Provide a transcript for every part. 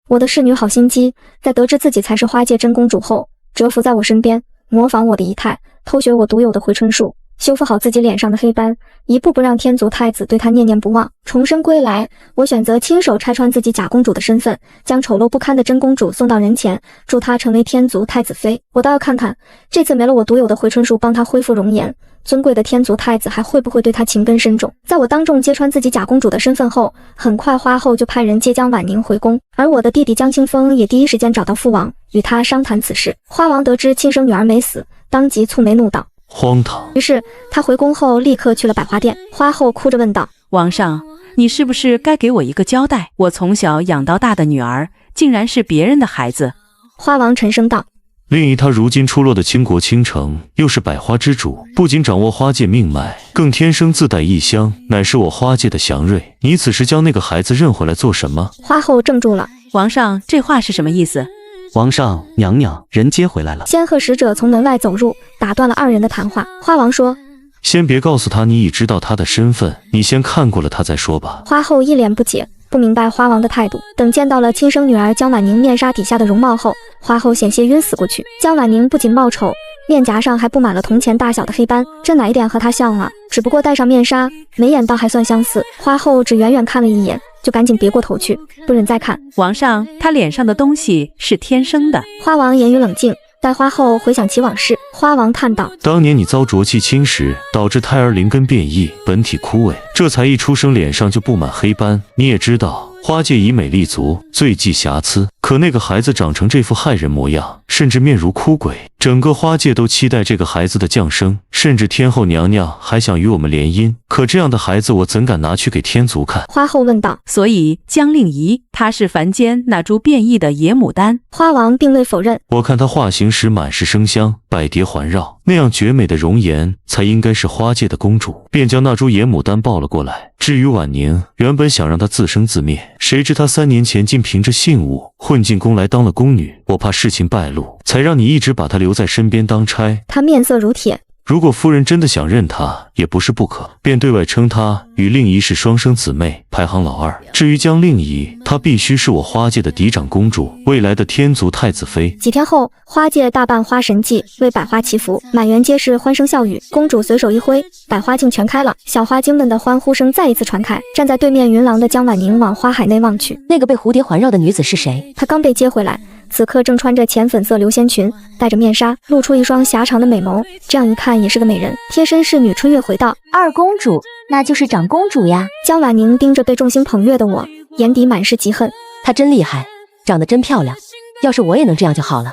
我的侍女好心机，在得知自己才是花界真公主后，蛰伏在我身边，模仿我的仪态，偷学我独有的回春术，修复好自己脸上的黑斑，一步步让天族太子对她念念不忘。重生归来，我选择亲手拆穿自己假公主的身份，将丑陋不堪的真公主送到人前，助她成为天族太子妃。我倒要看看，这次没了我独有的回春术帮她恢复容颜，尊贵的天族太子还会不会对她情根深重。在我当众揭穿自己假公主的身份后，很快花后就派人接江婉宁回宫，而我的弟弟江清风也第一时间找到父王，与他商谈此事。花王得知亲生女儿没死，当即蹙眉怒道：荒唐！于是他回宫后立刻去了百花殿。花后哭着问道：王上，你是不是该给我一个交代？我从小养到大的女儿，竟然是别人的孩子。花王沉声道：令仪他如今出落的倾国倾城，又是百花之主，不仅掌握花界命脉，更天生自带异香，乃是我花界的祥瑞。你此时将那个孩子认回来做什么？花后怔住了。王上，这话是什么意思？王上，娘娘，人接回来了。仙鹤使者从门外走入，打断了二人的谈话。花王说：先别告诉他你已知道他的身份，你先看过了他再说吧。花后一脸不解，不明白花王的态度。等见到了亲生女儿江婉宁面纱底下的容貌后，花后险些晕死过去。江婉宁不仅貌丑，面颊上还布满了铜钱大小的黑斑，这哪一点和她像了？只不过戴上面纱，眉眼倒还算相似。花后只远远看了一眼，就赶紧别过头去，不忍再看。王上，她脸上的东西是天生的。花王言语冷静，待花后回想起往事，花王叹道：当年你遭浊气侵蚀，导致胎儿灵根变异，本体枯萎，这才一出生脸上就布满黑斑。你也知道，花界以美立足，最忌瑕疵。可那个孩子长成这副骇人模样，甚至面如枯鬼，整个花界都期待这个孩子的降生，甚至天后娘娘还想与我们联姻。可这样的孩子，我怎敢拿去给天族看？花后问道：所以江令仪她是凡间那株变异的野牡丹？花王并未否认。我看她化形时满是生香，百蝶环绕，那样绝美的容颜才应该是花界的公主，便将那株野牡丹抱了过来。至于婉宁，原本想让她自生自灭，谁知她3年前竟凭着信物混进宫来当了宫女，我怕事情败露，才让你一直把她留在身边当差。她面色如铁。如果夫人真的想认她，也不是不可，便对外称她与令仪是双生姊妹，排行老2。至于江令仪，她必须是我花界的嫡长公主，未来的天族太子妃。几天后，花界大办花神祭，为百花祈福，满园皆是欢声笑语。公主随手一挥，百花竟全开了，小花精们的欢呼声再一次传开。站在对面云廊的江婉宁往花海内望去，那个被蝴蝶环绕的女子是谁？她刚被接回来，此刻正穿着浅粉色流仙裙，戴着面纱，露出一双狭长的美眸，这样一看也是个美人。贴身侍女春月回道：二公主，那就是长公主呀。江婉宁盯着被众星捧月的我，眼底满是嫉恨。她真厉害，长得真漂亮，要是我也能这样就好了。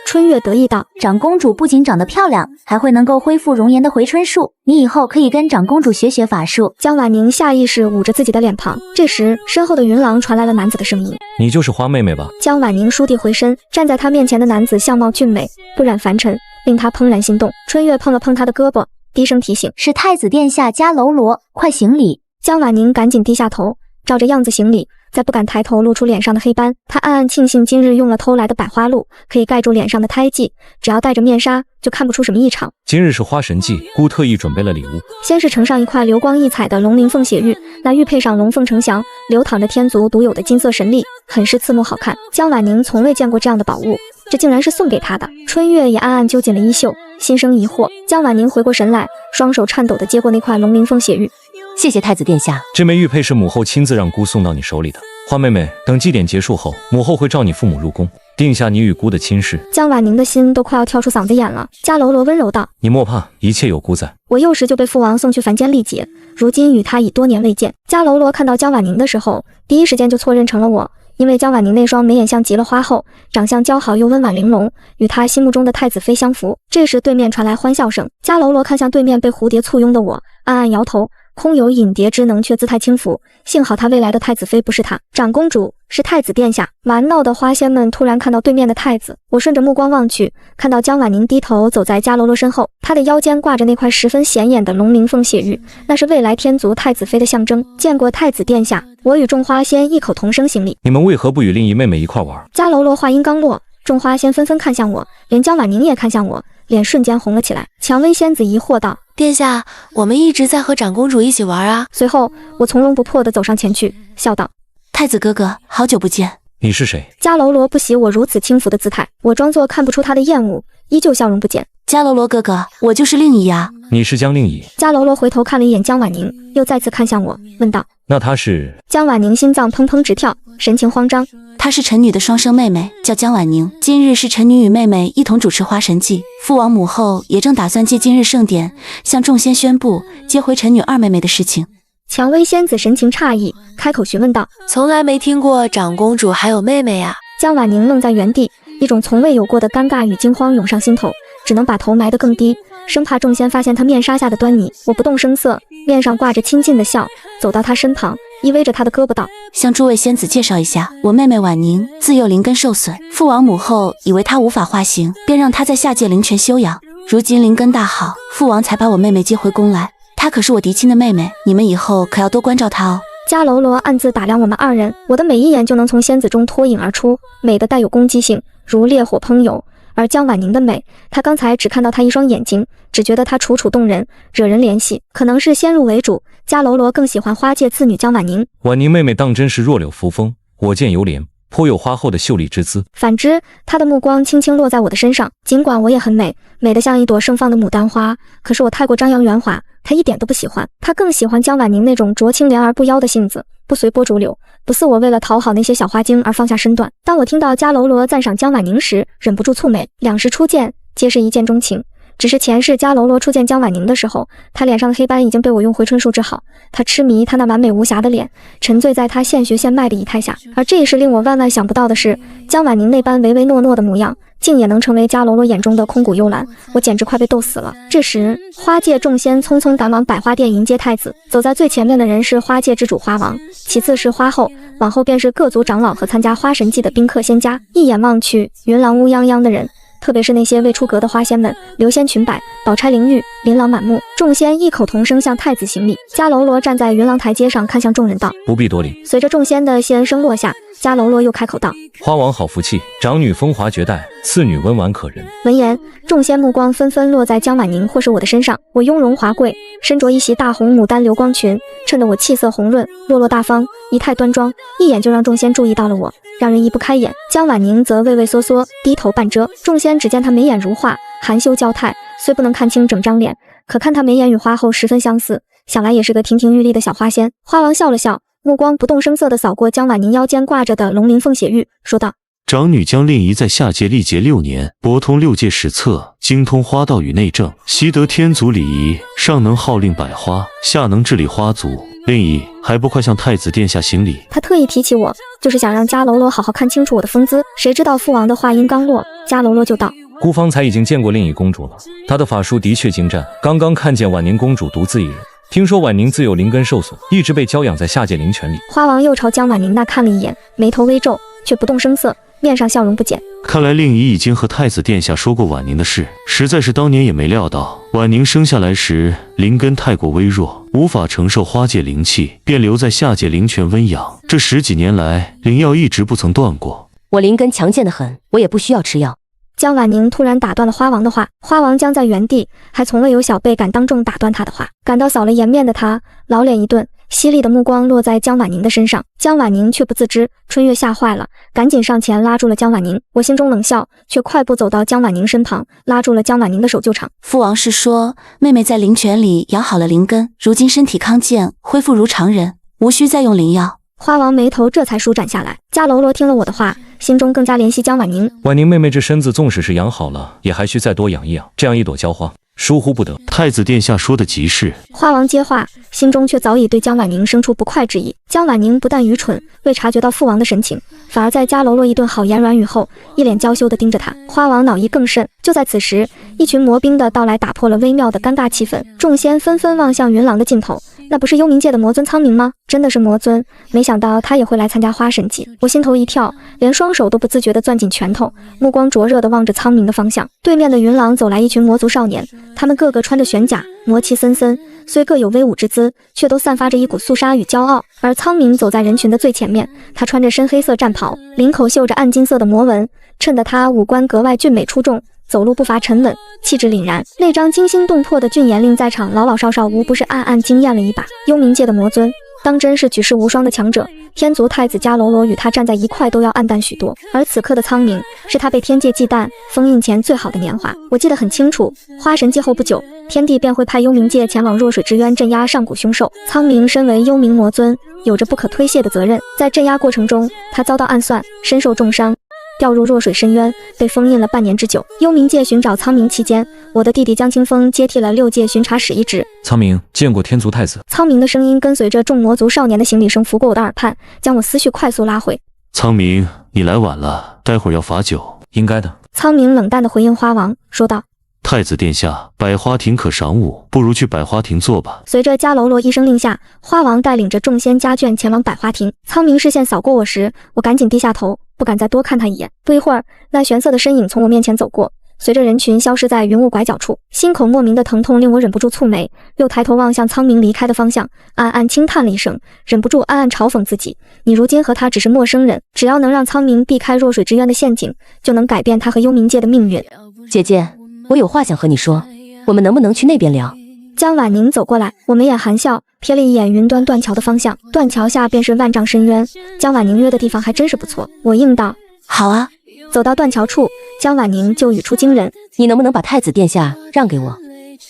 春月得意道：长公主不仅长得漂亮，还会能够恢复容颜的回春术，你以后可以跟长公主学学法术。江婉宁下意识捂着自己的脸庞。这时身后的云廊传来了男子的声音：你就是花妹妹吧？江婉宁倏地回身，站在她面前的男子相貌俊美，不染凡尘，令她怦然心动。春月碰了碰他的胳膊，低声提醒：是太子殿下加楼罗，快行礼。江婉宁赶紧低下头，照着样子行礼，再不敢抬头露出脸上的黑斑。她暗暗庆幸今日用了偷来的百花露，可以盖住脸上的胎记，只要戴着面纱就看不出什么异常。今日是花神祭，姑特意准备了礼物，先是呈上一块流光溢彩的龙鳞凤血玉，那玉配上龙凤呈祥，流淌着天族独有的金色神力，很是刺目好看。江婉宁从未见过这样的宝物，这竟然是送给她的。春月也暗暗揪紧了衣袖，心生疑惑。江婉宁回过神来，双手颤抖地接过那块龙鳞凤血玉。谢谢太子殿下。这枚玉佩是母后亲自让姑送到你手里的。花妹妹，等祭典结束后，母后会召你父母入宫，定下你与姑的亲事。江婉宁的心都快要跳出嗓子眼了。迦楼罗温柔道：你莫怕，一切有姑在。我幼时就被父王送去凡间历劫，如今与他已多年未见。迦楼罗看到江婉宁的时候，第一时间就错认成了我，因为江婉宁那双眉眼像极了花后，长相姣好又温婉玲珑，与他心目中的太子妃相符。这时对面传来欢笑声，迦楼罗看向对面被蝴蝶簇拥的我，暗暗摇头，空有引蝶之能，却姿态轻浮。幸好他未来的太子妃不是他，长公主是太子殿下。玩闹的花仙们突然看到对面的太子，我顺着目光望去，看到江婉宁低头走在迦楼罗身后，她的腰间挂着那块十分显眼的龙鳞凤血玉，那是未来天族太子妃的象征。见过太子殿下。我与众花仙异口同声行礼。你们为何不与令仪妹妹一块玩？迦楼罗话音刚落，众花仙纷纷看向我，连江婉宁也看向我，脸瞬间红了起来。蔷薇仙子疑惑道：殿下，我们一直在和长公主一起玩啊。随后我从容不迫地走上前去，笑道：太子哥哥，好久不见。你是谁？迦楼罗不喜我如此轻浮的姿态，我装作看不出他的厌恶，依旧笑容不减。迦楼罗哥哥，我就是令仪啊。你是江令仪。迦楼罗回头看了一眼江婉宁，又再次看向我，问道：那她是？江婉宁心脏砰砰直跳，神情慌张。她是臣女的双生妹妹，叫江婉宁。今日是臣女与妹妹一同主持花神祭，父王母后也正打算借今日盛典，向众仙宣布接回臣女二妹妹的事情。蔷薇仙子神情诧异，开口询问道：从来没听过长公主还有妹妹呀。江婉宁愣在原地，一种从未有过的尴尬与惊慌涌上心头，只能把头埋得更低，生怕众仙发现她面纱下的端倪。我不动声色，面上挂着亲近的笑，走到她身旁，依偎着她的胳膊道：向诸位仙子介绍一下，我妹妹婉宁自幼灵根受损，父王母后以为她无法化形，便让她在下界灵泉休养。如今灵根大好，父王才把我妹妹接回宫来。她可是我嫡亲的妹妹，你们以后可要多关照她哦。迦楼罗暗自打量我们二人，我的每一眼就能从仙子中脱颖而出，美的带有攻击性，如烈火烹油。而江婉宁的美，他刚才只看到她一双眼睛，只觉得她楚楚动人，惹人怜惜。可能是先入为主，迦楼罗更喜欢花界次女江婉宁。婉宁妹妹当真是弱柳扶风，我见犹怜，颇有花后的秀丽之姿。反之，他的目光轻轻落在我的身上，尽管我也很美，美得像一朵盛放的牡丹花，可是我太过张扬圆滑，他一点都不喜欢。他更喜欢江婉宁那种濯清涟而不妖的性子，不随波逐流，不似我为了讨好那些小花精而放下身段。当我听到迦楼罗赞赏江婉宁时，忍不住蹙眉。两时初见，皆是一见钟情。只是前世迦楼罗初见江婉宁的时候，他脸上的黑斑已经被我用回春术治好，他痴迷他那完美无瑕的脸，沉醉在他现学现卖的仪态下。而这一世令我万万想不到的是，江婉宁那般唯唯诺诺的模样，竟也能成为迦楼罗眼中的空谷幽兰，我简直快被逗死了。这时，花界众仙匆匆赶往百花殿迎接太子，走在最前面的人是花界之主花王，其次是花后，往后便是各族长老和参加花神祭的宾客仙家。一眼望去，云廊乌泱泱的人，特别是那些未出阁的花仙们，流仙裙摆，宝钗灵玉，琳琅满目。众仙异口同声向太子行礼。迦楼罗站在云廊台阶上，看向众人道：不必多礼。随着众仙的谢恩声落下，迦楼罗又开口道：花王好福气，长女风华绝代，次女温婉可人。闻言，众仙目光纷纷落在江婉宁或是我的身上。我雍容华贵，身着一袭大红牡丹流光裙，衬得我气色红润，落落大方，仪态端庄，一眼就让众仙注意到了我，让人移不开眼。江婉宁则畏畏缩缩，低头半遮。众仙只见她眉眼如画，含羞娇态，虽不能看清整张脸，可看她眉眼与花后十分相似，想来也是个亭亭玉立的小花仙。花王笑了笑，目光不动声色地扫过江婉宁腰间挂着的龙鳞凤血玉，说道：长女江令仪在下界历劫6年，博通6界史册，精通花道与内政，习得天族礼仪，上能号令百花，下能治理花族。令仪还不快向太子殿下行礼？他特意提起我，就是想让迦楼罗好好看清楚我的风姿。谁知道父王的话音刚落，迦楼罗就道：孤方才已经见过令仪公主了，她的法术的确精湛，刚刚看见婉宁公主独自一人。听说婉宁自有灵根受损，一直被娇养在下界灵泉里。花王又朝江婉宁那看了一眼，眉头微皱，却不动声色，面上笑容不减。看来令仪已经和太子殿下说过婉宁的事，实在是当年也没料到婉宁生下来时灵根太过微弱，无法承受花界灵气，便留在下界灵泉温养。这10几年来，灵药一直不曾断过。我灵根强健得很，我也不需要吃药。江婉宁突然打断了花王的话，花王僵在原地，还从未有小辈敢当众打断他的话。感到扫了颜面的他，老脸一顿，犀利的目光落在江婉宁的身上。江婉宁却不自知，春月吓坏了，赶紧上前拉住了江婉宁。我心中冷笑，却快步走到江婉宁身旁，拉住了江婉宁的手就场。父王是说，妹妹在灵泉里养好了灵根，如今身体康健，恢复如常人，无需再用灵药。花王眉头这才舒展下来。迦楼罗听了我的话，心中更加怜惜江婉宁。婉宁妹妹这身子纵使是养好了，也还需再多养一养，这样一朵娇花，疏忽不得。太子殿下说的极是。花王接话，心中却早已对江婉宁生出不快之意。江婉宁不但愚蠢，未察觉到父王的神情，反而在迦楼罗一顿好言软语后，一脸娇羞地盯着他。花王恼意更甚。就在此时，一群魔兵的到来打破了微妙的尴尬气氛，众仙纷纷望向云廊的尽头。那不是幽冥界的魔尊苍冥吗？真的是魔尊，没想到他也会来参加花神祭。我心头一跳，连双手都不自觉地攥紧拳头，目光灼热地望着苍冥的方向。对面的云廊走来一群魔族少年，他们个个穿着玄甲，魔气森森，虽各有威武之姿，却都散发着一股肃杀与骄傲。而苍冥走在人群的最前面，他穿着深黑色战袍，领口绣着暗金色的魔纹，衬得他五官格外俊美出众，走路步伐沉稳，气质凛然。那张惊心动魄的俊颜令在场老老少少无不是暗暗惊艳了一把。幽冥界的魔尊，当真是举世无双的强者，天族太子迦楼罗与他站在一块都要暗淡许多。而此刻的苍冥，是他被天界忌惮封印前最好的年华。我记得很清楚，花神祭后不久，天帝便会派幽冥界前往弱水之渊镇压上古凶兽。苍冥身为幽冥魔尊，有着不可推卸的责任。在镇压过程中，他遭到暗算，身受重伤，掉入弱水深渊，被封印了半年之久。幽冥界寻找苍冥期间，我的弟弟江清风接替了6界巡查使一职。苍冥见过天族太子。苍冥的声音跟随着众魔族少年的行礼声拂过我的耳畔，将我思绪快速拉回。苍冥，你来晚了，待会儿要罚酒。应该的。苍冥冷淡地回应花王，说道：太子殿下，百花亭可赏舞，不如去百花亭坐吧。随着迦楼罗一声令下，花王带领着众仙家眷前往百花亭。苍冥视线扫过我时，我赶紧低下头，不敢再多看他一眼。不一会儿，那玄色的身影从我面前走过，随着人群消失在云雾拐角处。心口莫名的疼痛令我忍不住蹙眉，又抬头望向苍冥离开的方向，暗暗轻叹了一声，忍不住暗暗嘲讽自己：你如今和他只是陌生人，只要能让苍冥避开弱水之渊的陷阱，就能改变他和幽冥界的命运。姐姐，我有话想和你说，我们能不能去那边聊？江婉宁走过来，我眉眼含笑，瞥了一眼云端断桥的方向，断桥下便是万丈深渊。江婉宁约的地方还真是不错，我应道：好啊。走到断桥处，江婉宁就语出惊人：你能不能把太子殿下让给我？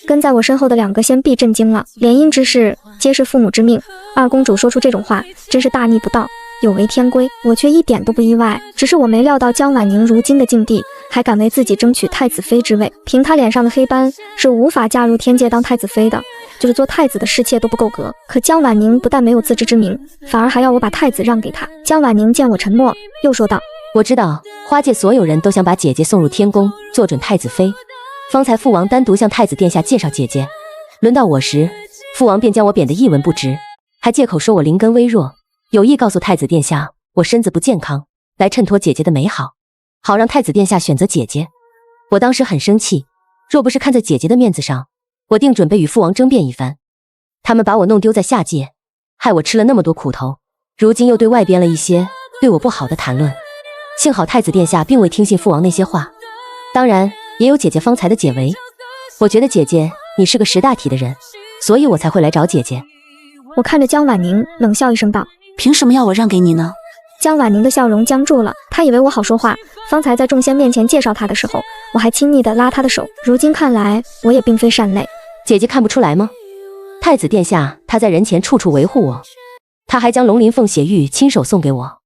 跟在我身后的2个仙婢震惊了，联姻之事皆是父母之命，二公主说出这种话，真是大逆不道，有违天规。我却一点都不意外，只是我没料到江婉宁如今的境地，还敢为自己争取太子妃之位。凭她脸上的黑斑，是无法嫁入天界当太子妃的，就是做太子的侍妾都不够格。可江婉宁不但没有自知之明，反而还要我把太子让给她。江婉宁见我沉默，又说道：我知道花界所有人都想把姐姐送入天宫，做准太子妃。方才父王单独向太子殿下介绍姐姐，轮到我时，父王便将我贬得一文不值，还借口说我灵根微弱，有意告诉太子殿下我身子不健康，来衬托姐姐的美好，好让太子殿下选择姐姐。我当时很生气，若不是看在姐姐的面子上，我定准备与父王争辩一番。他们把我弄丢在下界，害我吃了那么多苦头，如今又对外编了一些对我不好的谈论。幸好太子殿下并未听信父王那些话，当然也有姐姐方才的解围。我觉得姐姐你是个识大体的人，所以我才会来找姐姐。我看着江婉宁，冷笑一声道：凭什么要我让给你呢？江婉宁的笑容僵住了，她以为我好说话，方才在众仙面前介绍她的时候，我还亲昵地拉她的手，如今看来我也并非善类。姐姐看不出来吗？太子殿下他在人前处处维护我，他还将龙鳞凤血玉亲手送给我，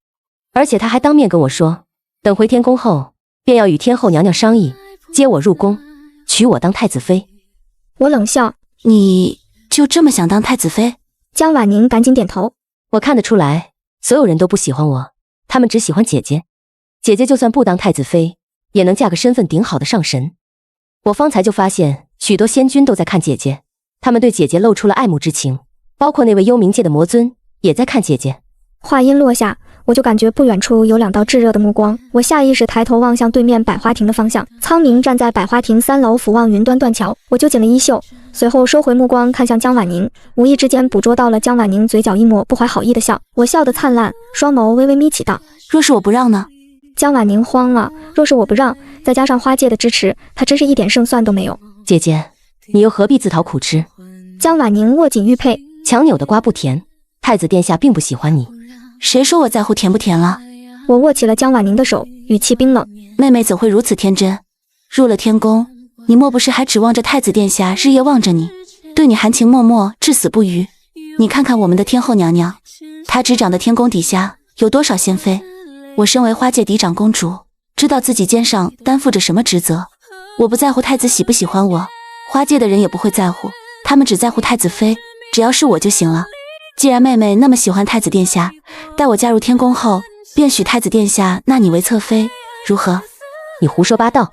而且他还当面跟我说，等回天宫后便要与天后娘娘商议，接我入宫，娶我当太子妃。我冷笑：你就这么想当太子妃？江婉宁赶紧点头：我看得出来，所有人都不喜欢我，他们只喜欢姐姐。姐姐就算不当太子妃，也能嫁个身份顶好的上神。我方才就发现许多仙君都在看姐姐，他们对姐姐露出了爱慕之情，包括那位幽冥界的魔尊也在看姐姐。话音落下，我就感觉不远处有2道炙热的目光，我下意识抬头望向对面百花亭的方向。苍冥站在百花亭3楼俯望云端断桥，我揪紧了衣袖，随后收回目光看向江婉宁，无意之间捕捉到了江婉宁嘴角一抹不怀好意的笑，我笑得灿烂，双眸微微眯起道：若是我不让呢？江婉宁慌了，若是我不让，再加上花界的支持，她真是一点胜算都没有。姐姐，你又何必自讨苦吃？江婉宁握紧玉佩，强扭的瓜不甜，太子殿下并不喜欢你。谁说我在乎甜不甜了？我握起了江婉宁的手，语气冰冷：妹妹怎会如此天真？入了天宫，你莫不是还指望着太子殿下日夜望着你，对你含情脉脉，至死不渝？你看看我们的天后娘娘，她执掌的天宫底下有多少仙妃？我身为花界嫡长公主，知道自己肩上担负着什么职责。我不在乎太子喜不喜欢我，花界的人也不会在乎，他们只在乎太子妃，只要是我就行了。既然妹妹那么喜欢太子殿下，待我加入天宫后，便许太子殿下纳你为侧妃，如何？你胡说八道！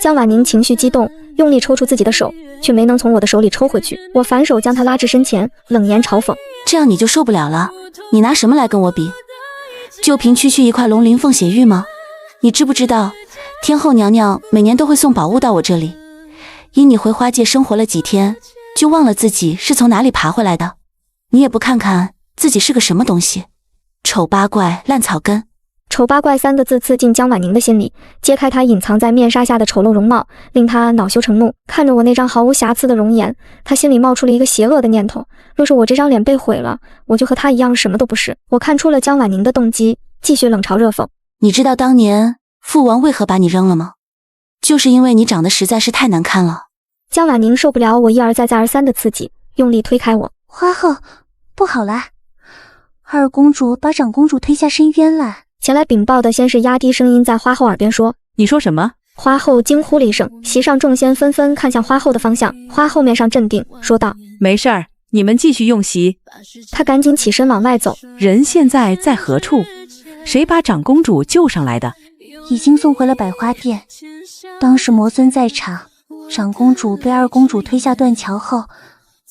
江婉宁情绪激动，用力抽出自己的手，却没能从我的手里抽回去。我反手将她拉至身前，冷言嘲讽：这样你就受不了了？你拿什么来跟我比？就凭区区一块龙鳞凤血玉吗？你知不知道，天后娘娘每年都会送宝物到我这里，因你回花界生活了几天，就忘了自己是从哪里爬回来的。你也不看看自己是个什么东西，丑八怪烂草根。丑八怪3个字刺进江婉宁的心里，揭开她隐藏在面纱下的丑陋容貌，令她恼羞成怒。看着我那张毫无瑕疵的容颜，她心里冒出了一个邪恶的念头：若是我这张脸被毁了，我就和她一样什么都不是。我看出了江婉宁的动机，继续冷嘲热讽：你知道当年父王为何把你扔了吗？就是因为你长得实在是太难看了。江婉宁受不了我一而再再而三的刺激，用力推开我。花后，不好啦！二公主把长公主推下深渊了。前来禀报的先是压低声音在花后耳边说：你说什么？花后惊呼了一声，席上众仙纷纷看向花后的方向。花后面上镇定，说道：没事儿，你们继续用席。她赶紧起身往外走。人现在在何处？谁把长公主救上来的？已经送回了百花殿。当时魔尊在场，长公主被二公主推下断桥后，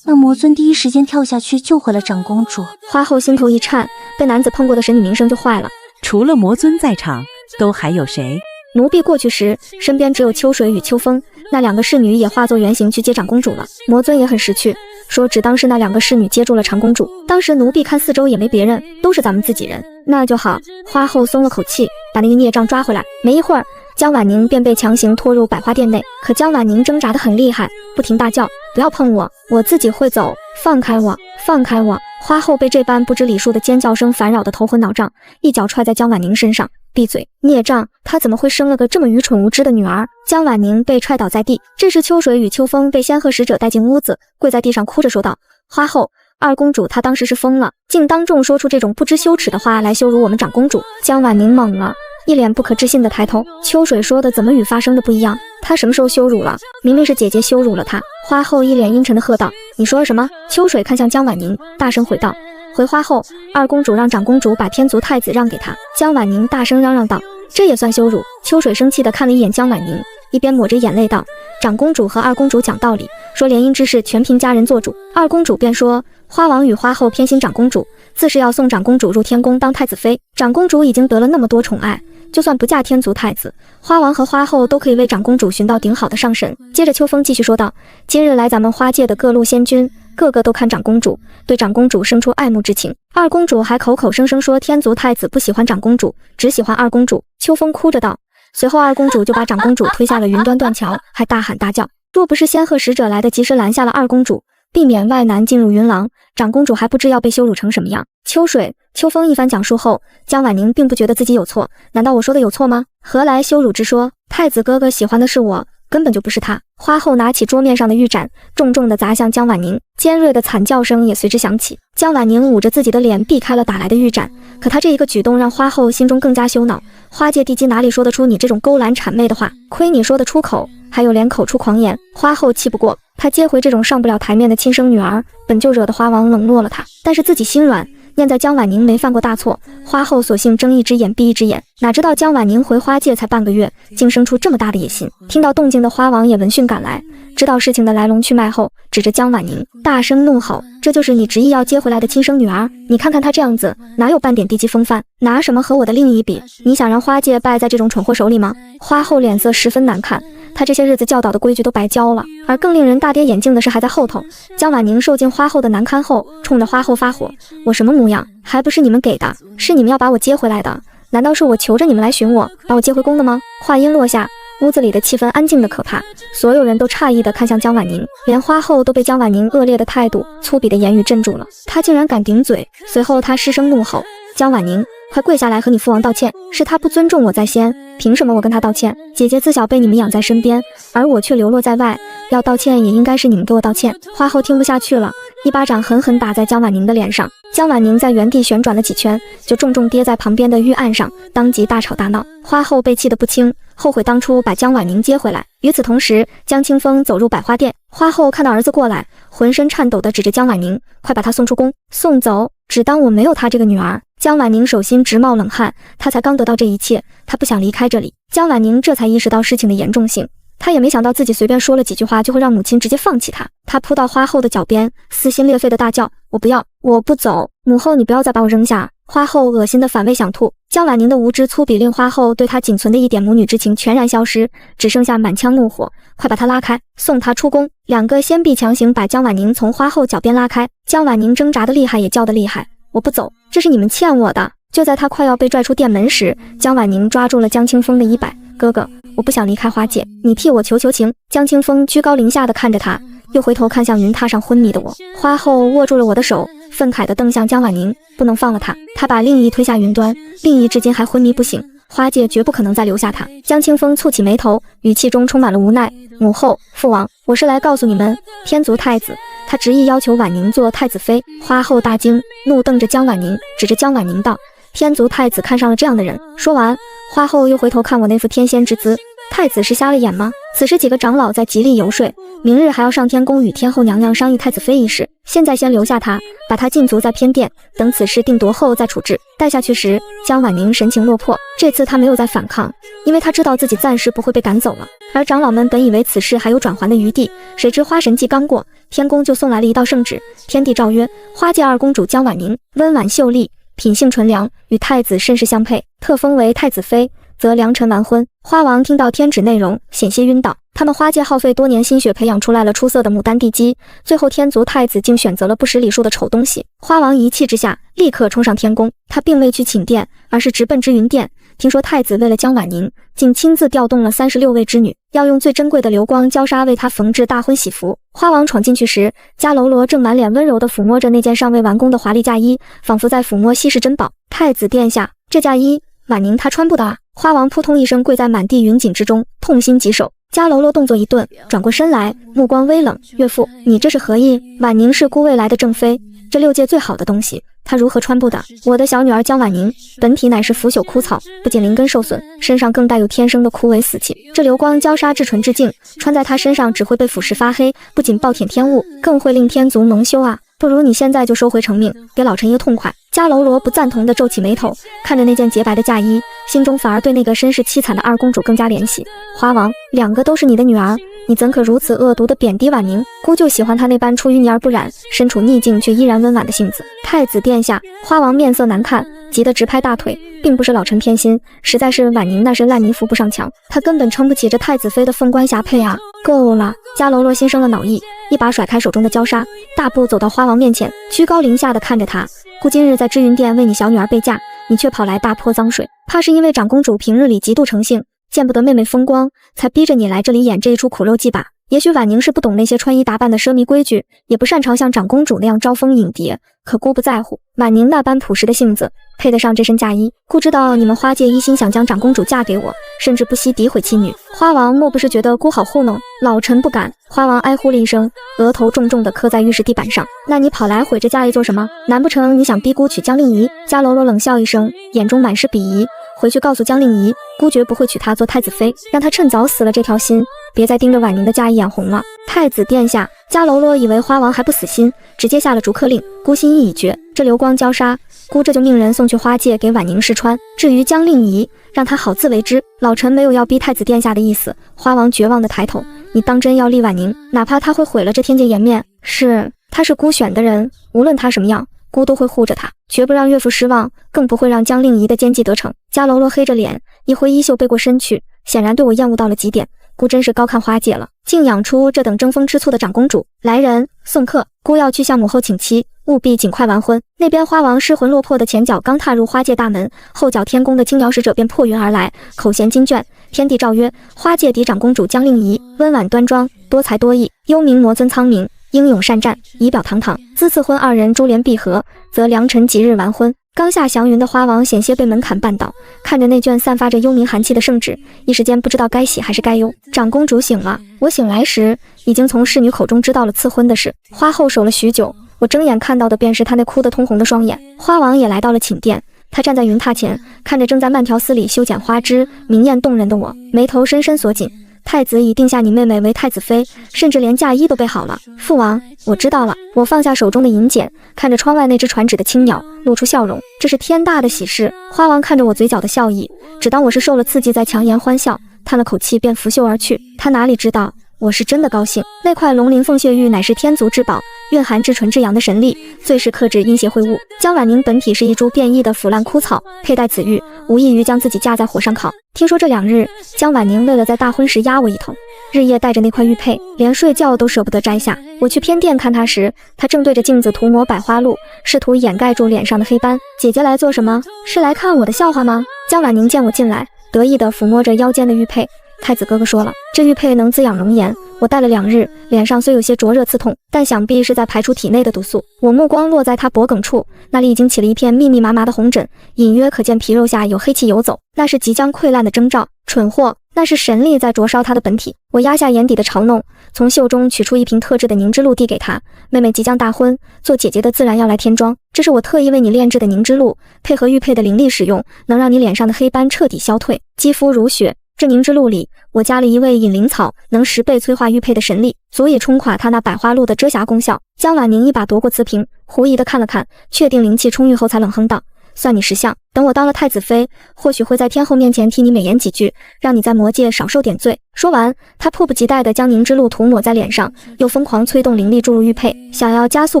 那魔尊第一时间跳下去救回了长公主。花后心头一颤，被男子碰过的神女名声就坏了。除了魔尊在场，都还有谁？奴婢过去时，身边只有秋水与秋风，那2个侍女也化作原形去接长公主了。魔尊也很识趣，说只当是那2个侍女接住了长公主。当时奴婢看四周也没别人，都是咱们自己人，那就好。花后松了口气，把那个孽障抓回来。没一会儿，江婉宁便被强行拖入百花殿内，可江婉宁挣扎得很厉害，不停大叫：不要碰我，我自己会走，放开我，放开我！花后被这般不知礼数的尖叫声烦扰得头昏脑胀，一脚踹在江婉宁身上。闭嘴，孽障！她怎么会生了个这么愚蠢无知的女儿？江婉宁被踹倒在地。这时秋水与秋风被仙鹤使者带进屋子，跪在地上哭着说道：花后，二公主她当时是疯了，竟当众说出这种不知羞耻的话来羞辱我们长公主。江婉宁懵了，一脸不可置信的抬头。秋水说的怎么与发生的不一样？她什么时候羞辱了？明明是姐姐羞辱了她。花后一脸阴沉的喝道：你说什么？秋水看向江婉宁，大声回道：回花后，二公主让长公主把天族太子让给她。江婉宁大声嚷嚷道：这也算羞辱？秋水生气地看了一眼江婉宁，一边抹着眼泪道：长公主和二公主讲道理，说联姻之事全凭家人做主。二公主便说花王与花后偏心长公主，自是要送长公主入天宫当太子妃。长公主已经得了那么多宠爱，就算不嫁天族太子，花王和花后都可以为长公主寻到顶好的上神。接着秋风继续说道：今日来咱们花界的各路仙君，个个都看长公主，对长公主生出爱慕之情。二公主还口口声声说天族太子不喜欢长公主，只喜欢二公主。秋风哭着道。随后二公主就把长公主推下了云端断桥，还大喊大叫。若不是仙鹤使者来得及时拦下了二公主，避免外男进入云廊，长公主还不知要被羞辱成什么样。秋水、秋风一番讲述后，江婉宁并不觉得自己有错。难道我说的有错吗？何来羞辱之说？太子哥哥喜欢的是我，根本就不是他。花后拿起桌面上的玉盏，重重地砸向江婉宁，尖锐的惨叫声也随之响起。江婉宁捂着自己的脸避开了打来的玉盏，可她这一个举动让花后心中更加羞恼。花界地基哪里说得出你这种勾栏谄媚的话？亏你说得出口，还有脸口出狂言。花后气不过，她接回这种上不了台面的亲生女儿，本就惹得花王冷落了她，但是自己心软，念在江婉宁没犯过大错，花后索性睁一只眼闭一只眼。哪知道江婉宁回花界才半个月，竟生出这么大的野心。听到动静的花王也闻讯赶来，知道事情的来龙去脉后，指着江婉宁大声怒吼：这就是你执意要接回来的亲生女儿？你看看她这样子，哪有半点地基风范？拿什么和我的另一比？你想让花界败在这种蠢货手里吗？花后脸色十分难看，她这些日子教导的规矩都白教了。而更令人大跌眼镜的是还在后头。江婉宁受尽花后的难堪后，冲着花后发火：我什么模样？还不是你们给的？是你们要把我接回来的？难道是我求着你们来寻我，把我接回宫的吗？话音落下，屋子里的气氛安静的可怕，所有人都诧异地看向江婉宁，连花后都被江婉宁恶劣的态度、粗鄙的言语镇住了。她竟然敢顶嘴！随后她失声怒吼：江婉宁，快跪下来和你父王道歉！是他不尊重我在先，凭什么我跟他道歉？姐姐自小被你们养在身边，而我却流落在外，要道歉也应该是你们给我道歉。花后听不下去了，一巴掌狠狠打在江婉宁的脸上。江婉宁在原地旋转了几圈，就重重跌在旁边的玉案上，当即大吵大闹。花后被气得不轻，后悔当初把江婉宁接回来。与此同时，江清风走入百花殿，花后看到儿子过来，浑身颤抖地指着江婉宁：快把他送出宫，送走，只当我没有他这个女儿。江婉宁手心直冒冷汗，她才刚得到这一切，她不想离开这里。江婉宁这才意识到事情的严重性，她也没想到自己随便说了几句话就会让母亲直接放弃她。她扑到花后的脚边，撕心裂肺的大叫：我不要，我不走，母后你不要再把我扔下！花后恶心的反胃想吐。江婉宁的无知粗鄙令花后对她仅存的一点母女之情全然消失，只剩下满腔怒火。快把她拉开，送她出宫！两个仙婢强行把江婉宁从花后脚边拉开。江婉宁挣扎的厉害，也叫得厉害：我不走，这是你们欠我的！就在他快要被拽出店门时，江婉宁抓住了江清风的衣摆。哥哥，我不想离开花界，你替我求求情。江清风居高临下的看着他，又回头看向云榻上昏迷的我。花后握住了我的手，愤慨地瞪向江婉宁，不能放了他。他把令仪推下云端，令仪至今还昏迷不醒，花界绝不可能再留下他。江清风蹙起眉头，语气中充满了无奈。母后，父王，我是来告诉你们，天族太子他执意要求婉宁做太子妃。花后大惊，怒瞪着江婉宁，指着江婉宁道：天族太子看上了这样的人。说完，花后又回头看我那副天仙之姿，太子是瞎了眼吗？此时几个长老在极力游说，明日还要上天宫与天后娘娘商议太子妃一事，现在先留下他，把他禁足在偏殿，等此事定夺后再处置。带下去时，江婉宁神情落魄，这次他没有再反抗，因为他知道自己暂时不会被赶走了。而长老们本以为此事还有转圜的余地，谁知花神祭刚过，天宫就送来了一道圣旨，天帝诏曰：花界二公主江婉宁温婉秀丽，品性纯良，与太子甚是相配，特封为太子妃，则良辰完婚。花王听到天旨内容，险些晕倒。他们花界耗费多年心血培养出来了出色的牡丹地基，最后天族太子竟选择了不识礼数的丑东西。花王一气之下，立刻冲上天宫。他并未去寝殿，而是直奔知云殿。听说太子为了江婉宁，竟亲自调动了36位织女，要用最珍贵的流光娇纱为她缝制大婚喜服。花王闯进去时，迦楼罗正满脸温柔地抚摸着那件尚未完工的华丽嫁衣，仿佛在抚摸稀世珍宝。太子殿下，这嫁衣婉宁她穿不得啊！花王扑通一声跪在满地云锦之中，痛心疾首。迦楼罗动作一顿，转过身来，目光微冷：岳父，你这是何意？婉宁是孤未来的正妃，这6界最好的东西，她如何穿不得？我的小女儿江婉宁，本体乃是腐朽枯草，不仅灵根受损，身上更带有天生的枯萎死气。这流光娇纱至纯至净，穿在她身上只会被腐蚀发黑，不仅暴殄天物，更会令天族蒙羞啊！不如你现在就收回成命，给老臣一个痛快。迦楼罗不赞同地皱起眉头，看着那件洁白的嫁衣，心中反而对那个身世凄惨的二公主更加怜惜。花王，2个都是你的女儿，你怎可如此恶毒地贬低婉宁？姑就喜欢她那般出淤泥而不染，身处逆境却依然温婉的性子。太子殿下，花王面色难看，急得直拍大腿，并不是老臣偏心，实在是婉宁那是烂泥扶不上墙，她根本撑不起这太子妃的凤冠霞帔啊！够了！迦楼罗心生了恼意，一把甩开手中的娇纱，大步走到花王面前，居高临下地看着他。姑今日在知云殿为你小女儿备嫁，你却跑来大泼脏水，怕是因为长公主平日里极度诚信，见不得妹妹风光，才逼着你来这里演这一出苦肉计吧？也许婉宁是不懂那些穿衣打扮的奢靡规矩，也不擅长像长公主那样招蜂引蝶，可姑不在乎，婉宁那般朴实的性子配得上这身嫁衣。姑知道你们花界一心想将长公主嫁给我，甚至不惜诋毁妻女。花王莫不是觉得姑好糊弄？老臣不敢。花王哀呼了一声，额头重重地磕在浴室地板上。那你跑来毁这嫁衣做什么？难不成你想逼姑娶江令仪？迦楼罗冷笑一声，眼中满是鄙夷。回去告诉江令仪，姑绝不会娶她做太子妃，让她趁早死了这条心，别再盯着婉宁的嫁衣眼红了。太子殿下，迦楼罗以为花王还不死心，直接下了逐客令。姑心意已决，这流光娇纱，姑这就命人送去花界给婉宁试穿。至于江令仪，让她好自为之，老臣没有要逼太子殿下的意思。花王绝望地抬头，你当真要立婉宁？哪怕她会毁了这天界颜面？是，她是姑选的人，无论她什么样，姑都会护着她，绝不让岳父失望，更不会让江令仪的奸计得逞。迦楼罗黑着脸，一挥衣袖背过身去，显然对我厌恶到了极点。姑真是高看花界了，竟养出这等争风吃醋的长公主。来人，送客，姑要去向母后请期，务必尽快完婚。那边花王失魂落魄的前脚刚踏入花界大门，后脚天宫的青鸟使者便破云而来，口衔金卷。天帝诏曰：花界嫡长公主江令仪，温婉端庄，多才多艺，幽冥魔尊苍冥，英勇善战，仪表堂堂。自赐婚2人珠联璧合，则良辰吉日完婚。刚下祥云的花王险些被门槛绊倒，看着那卷散发着幽冥寒气的圣旨，一时间不知道该喜还是该忧。长公主醒了，我醒来时已经从侍女口中知道了赐婚的事。花后守了许久，我睁眼看到的便是她那哭得通红的双眼。花王也来到了寝殿，他站在云榻前，看着正在慢条斯理修剪花枝、明艳动人的我，眉头深深锁紧。太子已定下你妹妹为太子妃，甚至连嫁衣都备好了。父王，我知道了。我放下手中的银简，看着窗外那只传旨的青鸟，露出笑容。这是天大的喜事。花王看着我嘴角的笑意，只当我是受了刺激在强颜欢笑，叹了口气便拂袖而去。他哪里知道，我是真的高兴。那块龙鳞凤血玉乃是天族至宝，蕴含至纯至阳的神力，最是克制阴邪秽物。江婉宁本体是一株变异的腐烂枯草，佩戴此玉，无异于将自己架在火上烤。听说这2日，江婉宁为了在大婚时压我一头，日夜带着那块玉佩，连睡觉都舍不得摘下。我去偏殿看她时，她正对着镜子涂抹百花露，试图掩盖住脸上的黑斑。姐姐来做什么？是来看我的笑话吗？江婉宁见我进来，得意地抚摸着腰间的玉佩。太子哥哥说了，这玉佩能滋养容颜，我戴了2日，脸上虽有些灼热刺痛，但想必是在排出体内的毒素。我目光落在他脖颈处，那里已经起了一片密密麻麻的红疹，隐约可见皮肉下有黑气游走，那是即将溃烂的征兆。蠢货，那是神力在灼烧他的本体。我压下眼底的嘲弄，从袖中取出一瓶特制的凝脂露递给他。妹妹即将大婚，做姐姐的自然要来添妆，这是我特意为你炼制的凝脂露，配合玉佩的灵力使用，能让你脸上的黑斑彻底消退，肌肤如雪。这凝脂露里，我加了一味隐灵草，能10倍催化玉佩的神力，足以冲垮它那百花露的遮瑕功效。江婉宁一把夺过瓷瓶，狐疑地看了看，确定灵气充裕后，才冷哼道：“算你识相，等我当了太子妃，或许会在天后面前替你美言几句，让你在魔界少受点罪。”说完，他迫不及待地将凝脂露涂抹在脸上，又疯狂催动灵力注入玉佩，想要加速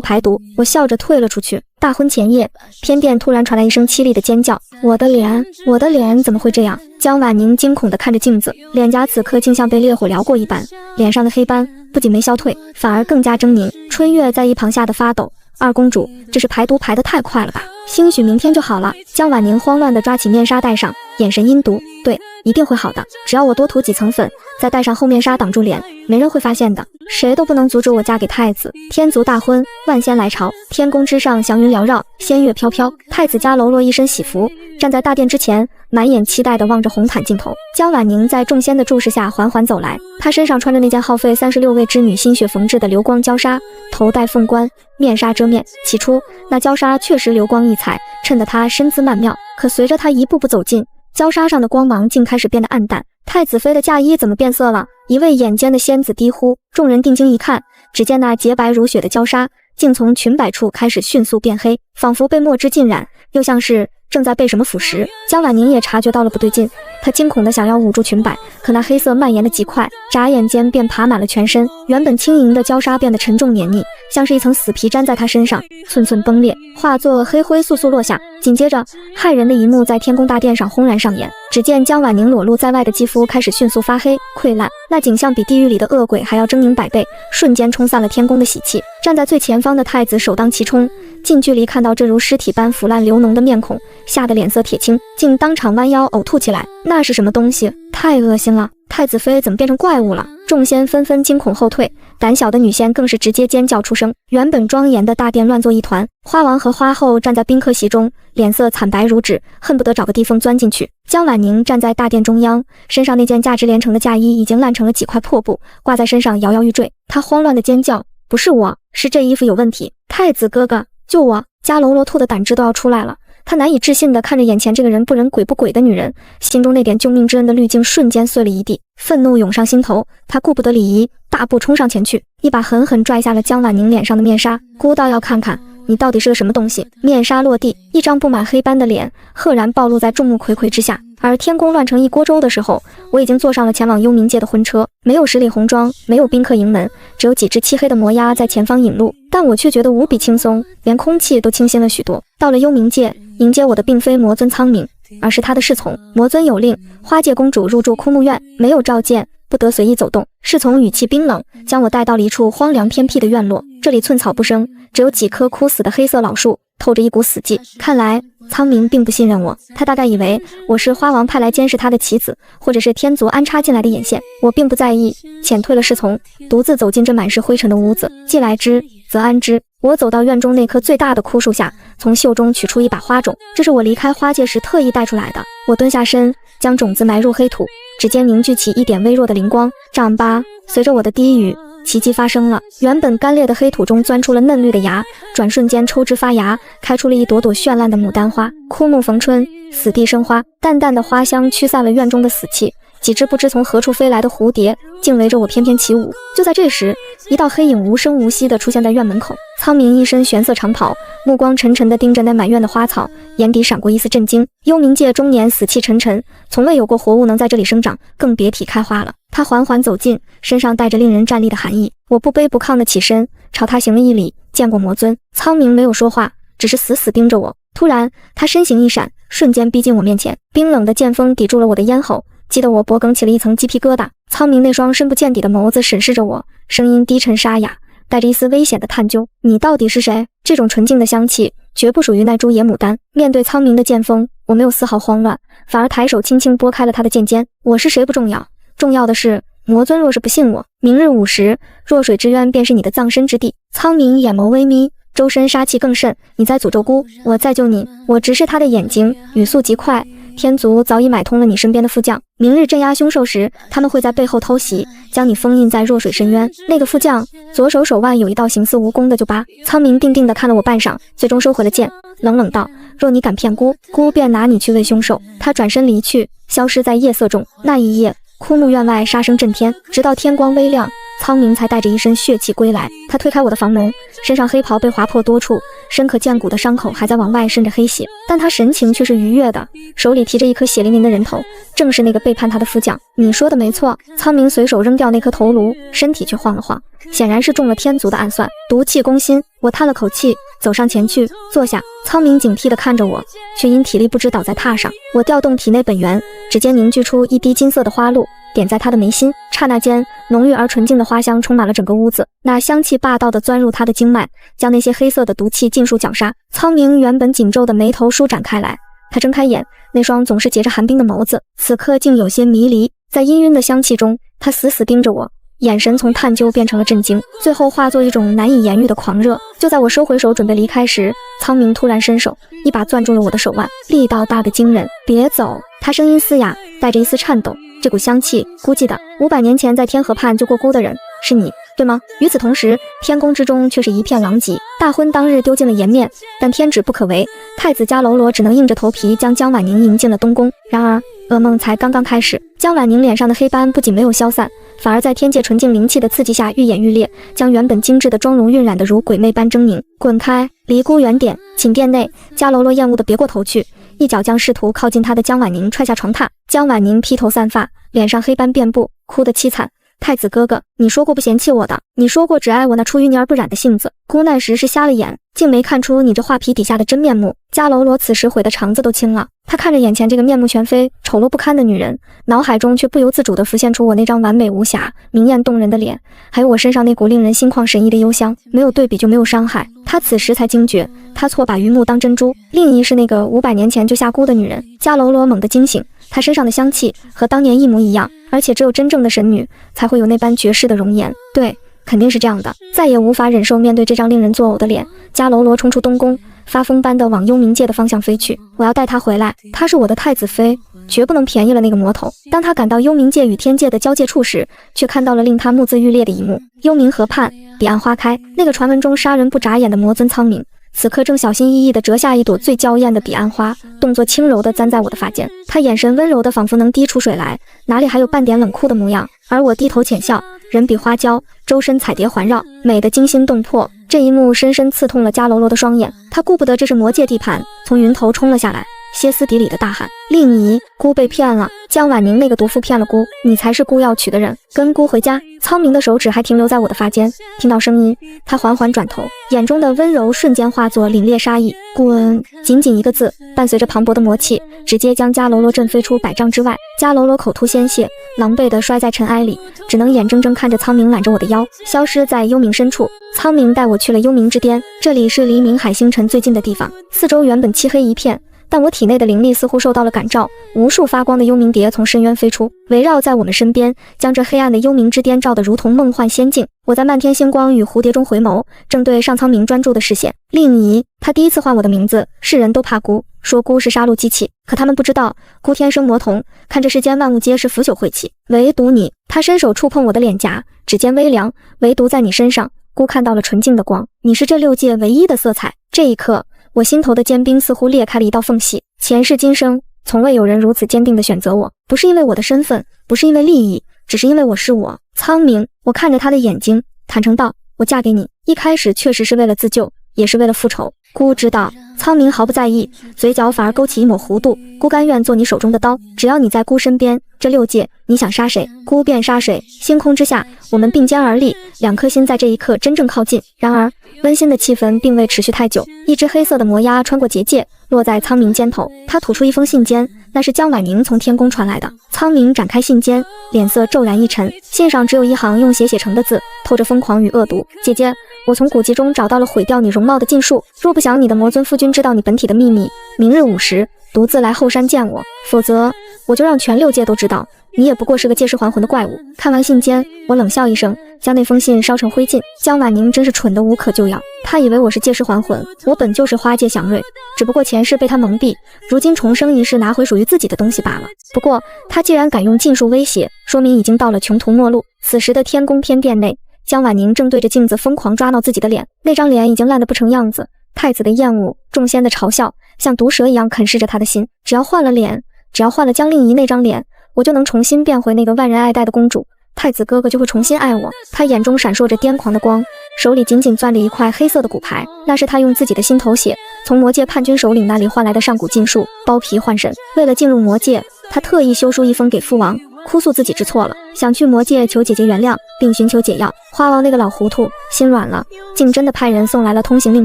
排毒。我笑着退了出去。大婚前夜，偏殿突然传来一声凄厉的尖叫：“我的脸怎么会这样？”江婉宁惊恐地看着镜子，脸颊此刻竟像被烈火燎过一般，脸上的黑斑不仅没消退，反而更加狰狞。春月在一旁吓得发抖：“二公主，这是排毒排得太快了吧？兴许明天就好了。”江婉宁慌乱地抓起面纱戴上，眼神阴毒：“对，一定会好的，只要我多涂几层粉，再戴上厚面纱挡住脸，没人会发现的，谁都不能阻止我嫁给太子。天族大婚，万仙来朝，天宫之上祥云缭绕，仙乐飘飘。”太子家楼落一身喜服，站在大殿之前，满眼期待地望着红毯尽头。江婉宁在众仙的注视下缓缓走来，她身上穿着那件耗费36位织女心血缝制的流光娇纱，头戴凤冠，面纱遮面。起初那娇纱确实流光溢彩，衬得她身姿曼妙，可随着她一步步走近，娇纱上的光芒竟开始变得暗淡。太子妃的嫁衣怎么变色了？一位眼尖的仙子低呼。众人定睛一看，只见那洁白如雪的娇纱竟从裙摆处开始迅速变黑，仿佛被墨汁浸染，又像是正在被什么腐蚀。江婉宁也察觉到了不对劲，她惊恐地想要捂住裙摆，可那黑色蔓延的极快，眨眼间便爬满了全身。原本轻盈的娇纱变得沉重黏腻，像是一层死皮粘在她身上，寸寸崩裂，化作黑灰簌簌落下。紧接着，骇人的一幕在天宫大殿上轰然上演。只见江婉宁裸露在外的肌肤开始迅速发黑溃烂，那景象比地狱里的恶鬼还要狰狞百倍，瞬间冲散了天宫的喜气。站在最前方的太子首当其冲，近距离看到这如尸体般腐烂流脓的面孔，吓得脸色铁青，竟当场弯腰呕吐起来。那是什么东西？太恶心了！太子妃怎么变成怪物了？众仙纷纷惊恐后退，胆小的女仙更是直接尖叫出声。原本庄严的大殿乱作一团，花王和花后站在宾客席中，脸色惨白如纸，恨不得找个地缝钻进去。江婉宁站在大殿中央，身上那件价值连城的嫁衣已经烂成了几块破布，挂在身上摇摇欲坠。她慌乱的尖叫：“不是我，是这衣服有问题！太子哥哥，救我！”伽罗罗兔的胆汁都要出来了。他难以置信地看着眼前这个人不人鬼不鬼的女人，心中那点救命之恩的滤镜瞬间碎了一地，愤怒涌上心头。他顾不得礼仪，大步冲上前去，一把狠狠拽下了江婉宁脸上的面纱。孤道要看看你到底是个什么东西！面纱落地，一张布满黑斑的脸赫然暴露在众目睽睽之下。而天宫乱成一锅粥的时候，我已经坐上了前往幽冥界的婚车，没有10里红妆，没有宾客迎门，只有几只漆黑的魔鸦在前方引路，但我却觉得无比轻松，连空气都清新了许多。到了幽冥界，迎接我的并非魔尊苍冥，而是他的侍从。魔尊有令，花界公主入住枯木院，没有召见，不得随意走动。侍从语气冰冷，将我带到了一处荒凉偏僻的院落，这里寸草不生，只有几棵枯死的黑色老树，透着一股死寂。看来苍冥并不信任我，他大概以为我是花王派来监视他的棋子，或者是天族安插进来的眼线。我并不在意，遣退了侍从，独自走进这满是灰尘的屋子。既来之，则安之。我走到院中那棵最大的枯树下，从袖中取出一把花种，这是我离开花界时特意带出来的。我蹲下身，将种子埋入黑土，指尖凝聚起一点微弱的灵光，长吧。随着我的低语，奇迹发生了，原本干裂的黑土中钻出了嫩绿的芽，转瞬间抽枝发芽，开出了一朵朵绚烂的牡丹花。枯木逢春，死地生花，淡淡的花香驱散了院中的死气。几只不知从何处飞来的蝴蝶竟围着我翩翩起舞。就在这时，一道黑影无声无息地出现在院门口。苍冥一身玄色长袍，目光沉沉地盯着那满院的花草，眼底闪过一丝震惊。幽冥界终年死气沉沉，从未有过活物能在这里生长，更别提开花了。他缓缓走近，身上带着令人战栗的寒意。我不卑不亢地起身，朝他行了一礼，见过魔尊。苍明没有说话，只是死死盯着我。突然，他身形一闪，瞬间逼近我面前，冰冷的剑锋抵住了我的咽喉，激得我脖梗起了一层鸡皮疙瘩。苍明那双深不见底的眸子审视着我，声音低沉沙哑，带着一丝危险的探究：“你到底是谁？”这种纯净的香气绝不属于那株野牡丹。面对苍明的剑锋，我没有丝毫慌乱，反而抬手轻轻拨开了他的剑尖。我是谁不重要，重要的是魔尊若是不信我，明日午时，弱水之渊便是你的葬身之地。苍明眼眸微眯，周身杀气更甚。你在诅咒姑，我在救你。我直视他的眼睛，语速极快。天族早已买通了你身边的副将，明日镇压凶兽时，他们会在背后偷袭，将你封印在弱水深渊。那个副将左手手腕有一道形似蜈蚣的旧疤。苍明定定地看了我半晌，最终收回了剑，冷冷道：“若你敢骗姑，姑便拿你去喂凶兽。”他转身离去，消失在夜色中。那一夜，枯木院外杀声震天，直到天光微亮，苍明才带着一身血气归来。他推开我的房门，身上黑袍被划破多处，深可见骨的伤口还在往外渗着黑血，但他神情却是愉悦的，手里提着一颗血淋淋的人头，正是那个背叛他的副将。你说的没错。苍明随手扔掉那颗头颅，身体却晃了晃，显然是中了天族的暗算，毒气攻心。我叹了口气，走上前去坐下。苍明警惕地看着我，却因体力不支倒在榻上。我调动体内本源，指尖凝聚出一滴金色的花露，点在他的眉心，刹那间，浓郁而纯净的花香充满了整个屋子。那香气霸道地钻入他的经脉，将那些黑色的毒气尽数绞杀。苍明原本紧皱的眉头舒展开来，他睁开眼，那双总是结着寒冰的眸子，此刻竟有些迷离。在氤氲的香气中，他死死盯着我，眼神从探究变成了震惊，最后化作一种难以言喻的狂热。就在我收回手准备离开时，苍明突然伸手一把攥住了我的手腕，力道大得惊人。别走！他声音嘶哑，带着一丝颤抖。这股香气，估计的500年前在天河畔救过姑的人是你，对吗？与此同时，天宫之中却是一片狼藉。大婚当日丢尽了颜面，但天旨不可违，太子迦楼罗只能硬着头皮将江婉宁迎进了东宫。然而噩梦才刚刚开始，江婉宁脸上的黑斑不仅没有消散，反而在天界纯净灵气的刺激下愈演愈烈，将原本精致的妆容晕染得如鬼魅般狰狞。滚开，离姑远点！寝殿内，迦楼罗厌恶地别过头去，一脚将试图靠近他的江婉宁踹下床榻。江婉宁披头散发，脸上黑斑遍布，哭得凄惨。太子哥哥，你说过不嫌弃我的，你说过只爱我那出淤泥而不染的性子。姑那时是瞎了眼，竟没看出你这画皮底下的真面目。迦楼罗此时悔得肠子都青了，他看着眼前这个面目全非、丑陋不堪的女人，脑海中却不由自主地浮现出我那张完美无瑕、明艳动人的脸，还有我身上那股令人心旷神怡的幽香。没有对比就没有伤害。他此时才惊觉，他错把榆木当珍珠。另一是那个500年前救下姑的女人。迦楼罗猛地惊醒，她身上的香气和当年一模一样，而且只有真正的神女才会有那般绝世的容颜。对，肯定是这样的。再也无法忍受面对这张令人作呕的脸，迦楼罗冲出东宫，发疯般的往幽冥界的方向飞去。我要带她回来，她是我的太子妃，绝不能便宜了那个魔头。当他赶到幽冥界与天界的交界处时，却看到了令他目眦欲裂的一幕。幽冥河畔，彼岸花开，那个传闻中杀人不眨眼的魔尊苍明，此刻正小心翼翼地折下一朵最娇艳的彼岸花，动作轻柔地簪在我的发间。他眼神温柔的仿佛能滴出水来，哪里还有半点冷酷的模样。而我低头浅笑，人比花娇，周身彩蝶环绕，美得惊心动魄。这一幕深深刺痛了迦楼罗的双眼，他顾不得这是魔界地盘，从云头冲了下来，歇斯底里的大喊：“令仪，姑被骗了！江婉宁那个毒妇骗了姑，你才是姑要娶的人，跟姑回家！”苍明的手指还停留在我的发间，听到声音，他缓缓转头，眼中的温柔瞬间化作凛冽杀意。滚！仅仅一个字，伴随着磅礴的魔气，直接将迦楼罗震飞出100丈之外。迦楼罗口吐鲜血，狼狈地摔在尘埃里，只能眼睁睁看着苍明揽着我的腰，消失在幽冥深处。苍明带我去了幽冥之巅，这里是离冥海星辰最近的地方。四周原本漆黑一片，但我体内的灵力似乎受到了感召，无数发光的幽冥蝶从深渊飞出，围绕在我们身边，将这黑暗的幽冥之巅照得如同梦幻仙境。我在漫天星光与蝴蝶中回眸，正对上苍明专注的视线。令仪，他第一次唤我的名字，世人都怕姑，说姑是杀戮机器，可他们不知道，姑天生魔童，看这世间万物皆是腐朽晦气，唯独你。他伸手触碰我的脸颊，指尖微凉，唯独在你身上，姑看到了纯净的光，你是这6界唯一的色彩。这一刻，我心头的坚冰似乎裂开了一道缝隙。前世今生，从未有人如此坚定地选择我，不是因为我的身份，不是因为利益，只是因为我是我。苍明，我看着他的眼睛，坦诚道：“我嫁给你，一开始确实是为了自救，也是为了复仇。姑知道，苍明毫不在意，嘴角反而勾起一抹弧度。孤甘愿做你手中的刀，只要你在孤身边，这6界你想杀谁，孤便杀谁。星空之下，我们并肩而立，2颗心在这一刻真正靠近。然而温馨的气氛并未持续太久，一只黑色的魔鸦穿过结界，落在苍明肩头。他吐出一封信笺，那是江婉宁从天宫传来的。苍明展开信笺，脸色骤然一沉，信上只有一行用血写成的字，透着疯狂与恶毒。姐姐，我从古籍中找到了毁掉你容貌的禁术，若不想你的魔尊夫君知道你本体的秘密，明日午时独自来后山见我，否则我就让全6界都知道你也不过是个借尸还魂的怪物。看完信笺，我冷笑一声，将那封信烧成灰烬。江婉宁真是蠢得无可救药，她以为我是借尸还魂，我本就是花界祥瑞，只不过前世被她蒙蔽，如今重生一世拿回属于自己的东西罢了。不过她既然敢用禁术威胁，说明已经到了穷途末路。此时的天宫偏殿内，江婉宁正对着镜子疯狂抓挠自己的脸，那张脸已经烂得不成样子。太子的厌恶，众仙的嘲笑，像毒蛇一样啃噬着他的心。只要换了脸，只要换了江令仪那张脸，我就能重新变回那个万人爱戴的公主，太子哥哥就会重新爱我。他眼中闪烁着癫狂的光，手里紧紧攥着一块黑色的骨牌，那是他用自己的心头血从魔界叛军首领那里换来的上古禁术包皮换神。为了进入魔界，他特意修书一封给父王，哭诉自己知错了，想去魔界求姐姐原谅，并寻求解药。花王那个老糊涂心软了，竟真的派人送来了通行令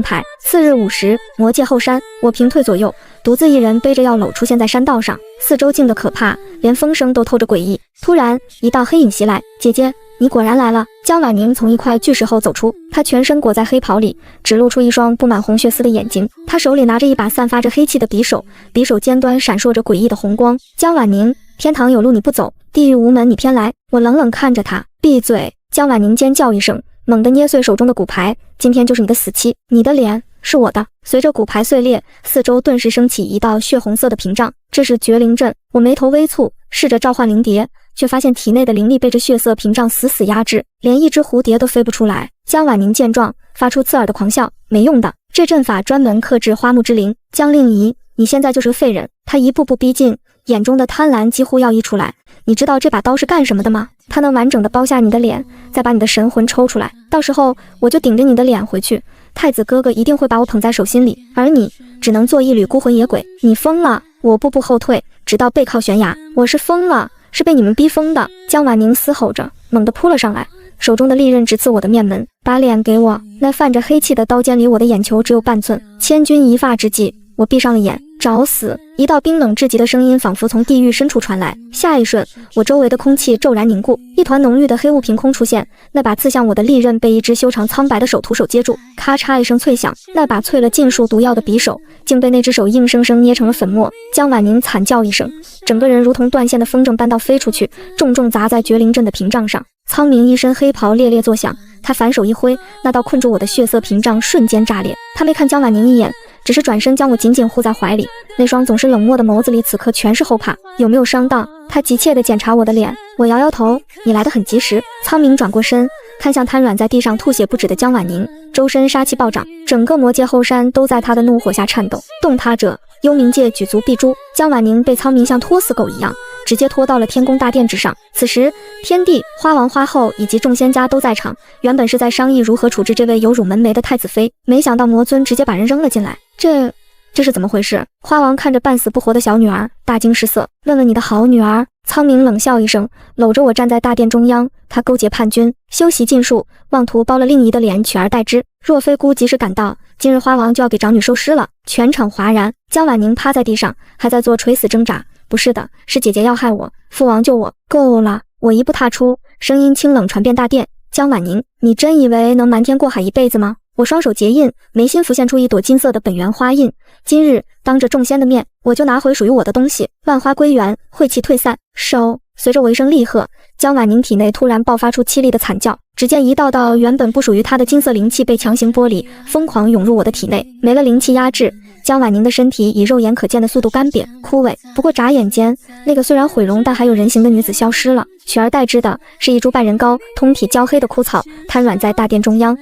牌。次日午时，魔界后山，我平退左右，独自一人背着药篓出现在山道上，四周静得可怕，连风声都透着诡异。突然一道黑影袭来，姐姐，你果然来了。江婉宁从一块巨石后走出，她全身裹在黑袍里，只露出一双布满红血丝的眼睛。她手里拿着一把散发着黑气的匕首，匕首尖端闪烁着诡异的红光。江婉宁，天堂有路你不走，地狱无门你偏来。我冷冷看着她，闭嘴！江婉宁尖叫一声，猛地捏碎手中的骨牌，今天就是你的死期，你的脸是我的。随着骨牌碎裂，四周顿时升起一道血红色的屏障，这是绝灵阵。我眉头微蹙，试着召唤灵蝶，却发现体内的灵力被这血色屏障死死压制，连一只蝴蝶都飞不出来。江婉宁见状，发出刺耳的狂笑，没用的，这阵法专门克制花木之灵。江令仪，你现在就是个废人。他一步步逼近，眼中的贪婪几乎要溢出来。你知道这把刀是干什么的吗？它能完整的包下你的脸，再把你的神魂抽出来，到时候我就顶着你的脸回去，太子哥哥一定会把我捧在手心里，而你只能做一缕孤魂野鬼。你疯了！我步步后退，直到背靠悬崖。我是疯了，是被你们逼疯的。江婉宁嘶吼着，猛地扑了上来，手中的利刃直刺我的面门。把脸给我！那泛着黑气的刀尖离我的眼球只有半寸，千钧一发之际，我闭上了眼，找死！一道冰冷至极的声音仿佛从地狱深处传来，下一瞬，我周围的空气骤然凝固，一团浓郁的黑雾凭空出现。那把刺向我的利刃被一只修长苍白的手徒手接住，咔嚓一声脆响，那把淬了禁术毒药的匕首竟被那只手硬生生捏成了粉末。江婉宁惨叫一声，整个人如同断线的风筝般倒飞出去，重重砸在绝灵阵的屏障上。苍明一身黑袍猎猎作响，他反手一挥，那道困住我的血色屏障瞬间炸裂。他没看江婉宁一眼，只是转身将我紧紧护在怀里，那双总是冷漠的眸子里此刻全是后怕。有没有伤到？他急切地检查我的脸。我摇摇头，你来得很及时。苍明转过身，看向瘫软在地上吐血不止的江婉宁，周身杀气暴涨，整个魔界后山都在他的怒火下颤抖。动他者，幽冥界举足必诛。江婉宁被苍明像拖死狗一样直接拖到了天宫大殿之上。此时天帝、花王、花后以及众仙家都在场，原本是在商议如何处置这位有辱门楣的太子妃，没想到魔尊直接把人扔了进来。这是怎么回事？花王看着半死不活的小女儿，大惊失色，问问你的好女儿。苍明冷笑一声，搂着我站在大殿中央。他勾结叛军，修习禁术，妄图包了令仪的脸取而代之。若非姑及时赶到，今日花王就要给长女收尸了。全场哗然。江婉宁趴在地上，还在做垂死挣扎。不是的，是姐姐要害我，父王救我。够了！我一步踏出，声音清冷传遍大殿。江婉宁，你真以为能瞒天过海一辈子吗？我双手结印，眉心浮现出一朵金色的本源花印。今日当着众仙的面，我就拿回属于我的东西，万花归元，晦气退散。收！随着我一声厉喝，江婉宁体内突然爆发出凄厉的惨叫，只见一道道原本不属于她的金色灵气被强行剥离，疯狂涌入我的体内。没了灵气压制，江婉宁的身体以肉眼可见的速度干瘪枯萎。不过眨眼间，那个虽然毁容但还有人形的女子消失了，取而代之的是一株半人高、通体焦黑的枯草，瘫软在大殿中央。